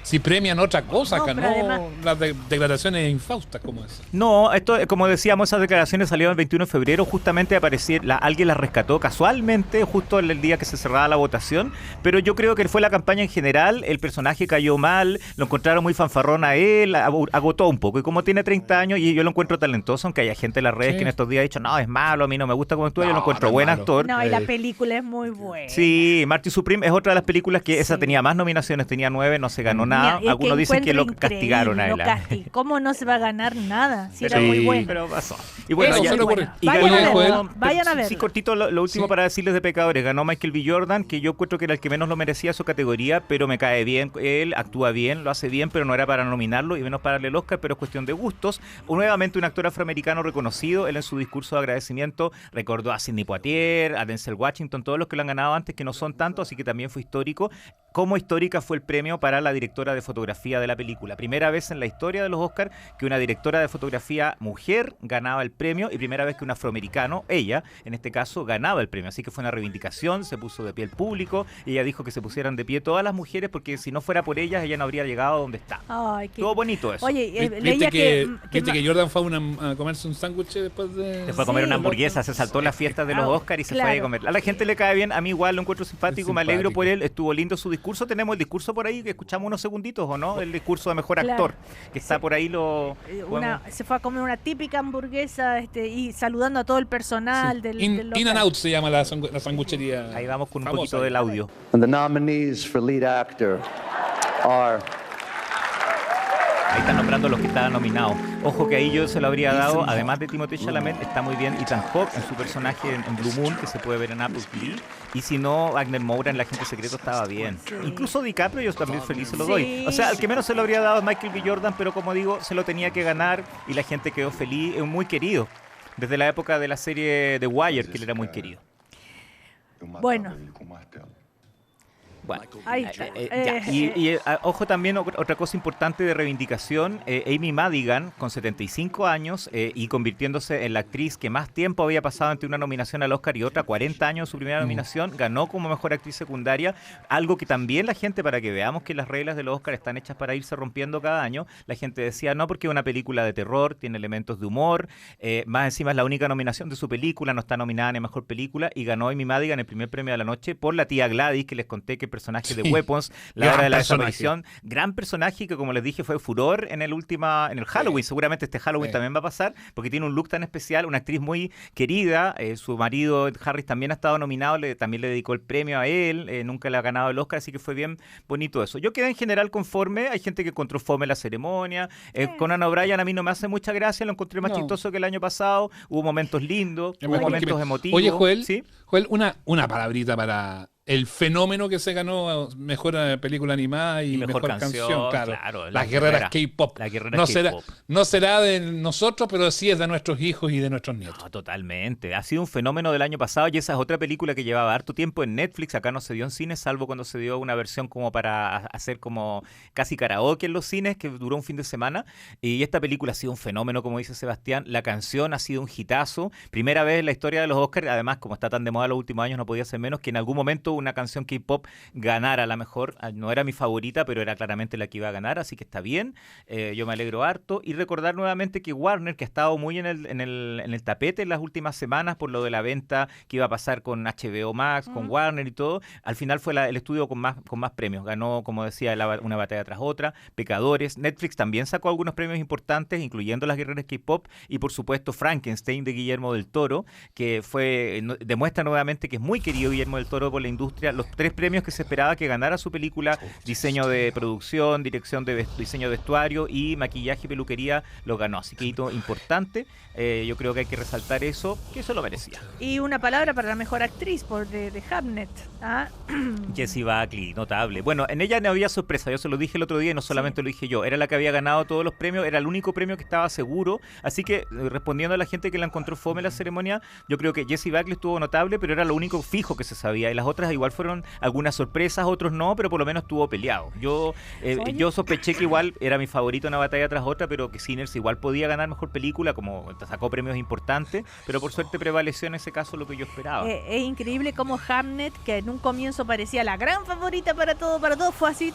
S4: si premian otra cosa?
S1: No,
S4: Que
S1: pero además-
S4: las declaraciones infaustas como esa.
S6: No, esto, como decíamos, esas declaraciones salieron el 21 de febrero, justamente alguien las rescató casualmente, justo el día que se cerraba la votación, pero yo creo que fue la campaña en general, el personaje cayó mal, lo encontraron muy fanfarrón a él, agotó un poco, y como tiene 30 años, y yo lo encuentro talentoso, aunque haya gente en las redes
S4: Sí.
S6: que en estos días ha dicho, no, es malo, a mí no me gusta cómo actúa, yo
S4: No,
S6: lo encuentro
S4: no es
S6: buen
S4: malo.
S6: actor.
S1: No, y la película es muy muy buena.
S6: Sí, Marty Supreme es otra de las películas que esa
S1: Sí.
S6: tenía más nominaciones, tenía 9, no se ganó
S1: Mira,
S6: nada.
S1: es
S6: Algunos dicen que lo
S1: encuentro
S6: castigaron a él.
S1: increíble, ¿Cómo no se va a ganar nada? Si era
S4: Sí.
S1: muy bueno.
S6: Pero pasó. Y bueno,
S4: Eso
S6: ya-
S4: se le ocurre.
S6: y
S1: Vayan
S6: ganó-
S1: a verlo,
S4: Joel.
S1: vayan a
S6: Sí,
S1: verlo.
S6: cortito, lo último
S4: Sí.
S6: para decirles de Pecadores. Ganó Michael B. Jordan, que yo encuentro que era el que menos lo merecía su categoría, pero me cae bien. Él actúa bien, lo hace bien, pero no era para nominarlo y menos para darle el Oscar, pero es cuestión de gustos. Nuevamente un actor afroamericano reconocido. Él en su discurso de agradecimiento recordó a Sidney Poitier, a Denzel Washington, todos los que lo han ganado antes, que no son tantos, así que también fue histórico. Como histórica fue el premio para la directora de fotografía de la película. Primera vez en la historia de los Oscars que una directora de fotografía mujer ganaba el premio y primera vez que un afroamericano, ella, en este caso, ganaba el premio. Así que fue una reivindicación, se puso de pie el público y ella dijo que se pusieran de pie todas las mujeres porque si no fuera por ellas, ella no habría llegado a donde está.
S1: Ay, qué...
S6: Todo bonito eso.
S1: Oye,
S4: ¿Viste
S1: leía
S4: ¿Viste que Jordan fue a comerse un sándwich después de...?
S6: Se fue a comer
S1: Sí.
S6: una hamburguesa, se saltó las fiestas de los Oscars y se fue a comer. A la gente le cae bien, a mí igual lo encuentro simpático,
S4: Es
S6: me alegro
S4: simpático.
S6: por él, estuvo lindo su discurso. Tenemos el discurso por ahí que escuchamos unos segunditos, ¿o no? El discurso de mejor
S1: Claro.
S6: actor, que está por ahí lo...
S1: Se fue a comer una típica hamburguesa y saludando a todo el personal
S4: Sí.
S1: del
S4: In
S1: local.
S4: and Out se llama la sanguchería.
S6: Ahí vamos con un
S4: famosa.
S6: poquito del audio.
S7: And the nominees for lead actor are
S6: Ahí están nombrando los que estaban nominados. Ojo que ahí yo se lo habría dado, además de Timothée Chalamet, está muy bien Ethan Hawke en su personaje en Blue Moon, que se puede ver en Apple TV. Y si no, Wagner Moura en La Agente Secreto estaba bien.
S1: Sí.
S6: Incluso DiCaprio yo también feliz se lo
S1: Sí.
S6: doy. O sea, al que menos se lo habría dado es Michael B. Jordan, pero como digo, se lo tenía que ganar y la gente quedó feliz. Es muy querido. Desde la época de la serie The Wire, que él era muy querido.
S1: Bueno.
S6: Bueno,
S1: Ahí está.
S6: ya. Y, ojo también, otra cosa importante de reivindicación, Amy Madigan, con 75 años y convirtiéndose en la actriz que más tiempo había pasado entre una nominación al Oscar y otra, 40 años su primera nominación, ganó como mejor actriz secundaria, algo que también la gente, para que veamos que las reglas de los Oscar están hechas para irse rompiendo cada año, la gente decía, no, porque es una película de terror, tiene elementos de humor, más encima es la única nominación de su película, no está nominada ni a mejor película, y ganó Amy Madigan el primer premio de la noche por la tía Gladys, que les conté que personaje de Weapons, la
S4: Gran
S6: hora de la
S4: personaje.
S6: desaparición, gran personaje que como les dije fue furor en el Halloween, seguramente este Halloween
S4: Sí.
S6: también va a pasar, porque tiene un look tan especial, una actriz muy querida, su marido Ed Harris también ha estado nominado, también le dedicó el premio a él, nunca le ha ganado el Oscar, así que fue bien bonito eso. Yo quedé en general conforme, hay gente que encontró fome la ceremonia, Conan O'Brien a mí no me hace mucha gracia, lo encontré más
S4: No.
S6: chistoso que el año pasado, hubo momentos lindos,
S4: Es
S6: hubo
S4: mejor que
S6: momentos
S4: me-
S6: emotivos.
S4: Oye, Joel,
S6: ¿sí?
S4: Joel, una palabrita para el fenómeno que se ganó mejor película animada y,
S6: Y mejor canción,
S4: claro.
S6: claro,
S4: Las
S6: las
S4: guerreras
S6: guerreras.
S4: K-pop.
S6: Las guerreras
S4: No
S6: K-pop.
S4: no será de nosotros, pero sí es de nuestros hijos y de nuestros nietos.
S6: No, totalmente. Ha sido un fenómeno del año pasado y esa es otra película que llevaba harto tiempo en Netflix. Acá no se dio en cines, salvo cuando se dio una versión como para hacer como casi karaoke en los cines, que duró un fin de semana. Y esta película ha sido un fenómeno, como dice Sebastián. La canción ha sido un hitazo. Primera vez en la historia de los Oscars, además, como está tan de moda los últimos años, no podía ser menos que en algún momento una canción K-pop ganara a la mejor. No era mi favorita, pero era claramente la que iba a ganar, así que está bien. Yo me alegro harto. Y recordar nuevamente que Warner, que ha estado muy en el tapete en las últimas semanas por lo de la venta que iba a pasar con HBO Max, con Warner y todo, al final fue el estudio con más premios. Ganó, como decía, una batalla tras otra, Pecadores. Netflix también sacó algunos premios importantes, incluyendo Las Guerreras K-pop y, por supuesto, Frankenstein de Guillermo del Toro, que demuestra nuevamente que es muy querido Guillermo del Toro por la industria. Los 3 premios que se esperaba que ganara su película, diseño de producción, dirección de diseño de vestuario y maquillaje y peluquería, lo ganó. Así que hito importante. Yo creo que hay que resaltar eso, que eso lo merecía.
S1: Y una palabra para la mejor actriz de Hamnet. ¿Ah?
S6: Jessie Buckley, notable. Bueno, en ella no había sorpresa, yo se lo dije el otro día y no solamente lo dije yo, era la que había ganado todos los premios, era el único premio que estaba seguro, así que respondiendo a la gente que la encontró fome en la ceremonia, yo creo que Jessie Buckley estuvo notable, pero era lo único fijo que se sabía, y las otras igual fueron algunas sorpresas, otros no, pero por lo menos estuvo peleado. Yo sospeché que igual era mi favorito una batalla tras otra, pero que Sinners igual podía ganar mejor película, como sacó premios importantes, pero por suerte prevaleció en ese caso lo que yo esperaba.
S1: Es increíble cómo Hamnet, que en un comienzo parecía la gran favorita para todo, fue así,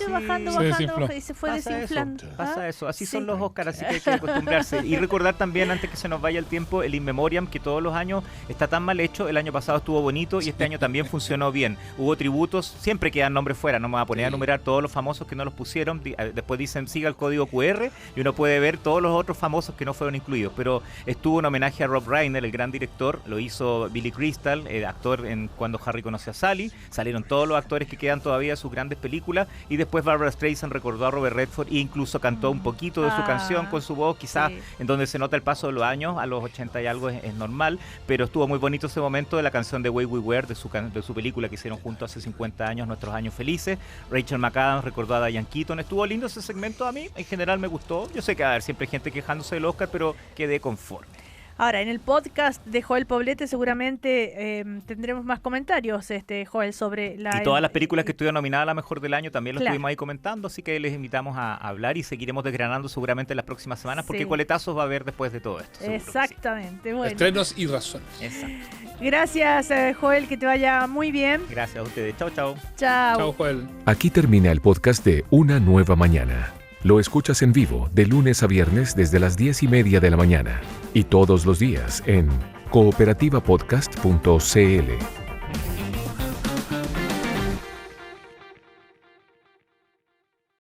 S1: bajando,
S4: Se desinfló.
S1: y se fue
S6: Pasa
S1: desinflando.
S6: eso, pasa eso. Así
S1: Sí.
S6: son los Oscars, así que hay que acostumbrarse. Y recordar también, antes que se nos vaya el tiempo, el In Memoriam, que todos los años está tan mal hecho. El año pasado estuvo bonito y este año también funciona funcionó bien. Hubo tributos, siempre quedan nombres fuera, no me voy a poner a numerar todos los famosos que no los pusieron, después dicen siga el código QR y uno puede ver todos los otros famosos que no fueron incluidos, pero estuvo un homenaje a Rob Reiner, el gran director, lo hizo Billy Crystal, actor en Cuando Harry conoce a Sally, salieron todos los actores que quedan todavía de sus grandes películas, y después Barbara Streisand recordó a Robert Redford e incluso cantó un poquito de su canción con su voz, quizás en donde se nota el paso de los años, a los 80 y algo es normal, pero estuvo muy bonito ese momento de la canción de Way We Were, de su película que hicieron juntos hace 50 años, Nuestros Años Felices. Rachel McAdams recordó a Diane Keaton, estuvo lindo ese segmento, a mí en general me gustó, yo sé que va a haber siempre gente quejándose del Oscar, pero quedé conforme.
S1: Ahora, en el podcast de Joel Poblete seguramente tendremos más comentarios, Joel, sobre la...
S6: Y todas las películas que estuvieron nominadas a la mejor del año también lo
S1: Claro.
S6: estuvimos ahí comentando, así que les invitamos a hablar y seguiremos desgranando seguramente en las próximas semanas, porque coletazos va a haber después de todo esto.
S1: Exactamente, bueno.
S4: Estrenos y razones.
S6: Exacto.
S1: Gracias, Joel, que te vaya muy bien.
S6: Gracias a ustedes. Chao, chao.
S1: Chao.
S4: Chao, Joel.
S2: Aquí termina el podcast de Una Nueva Mañana. Lo escuchas en vivo de lunes a viernes desde las 10:30 de la mañana y todos los días en cooperativapodcast.cl.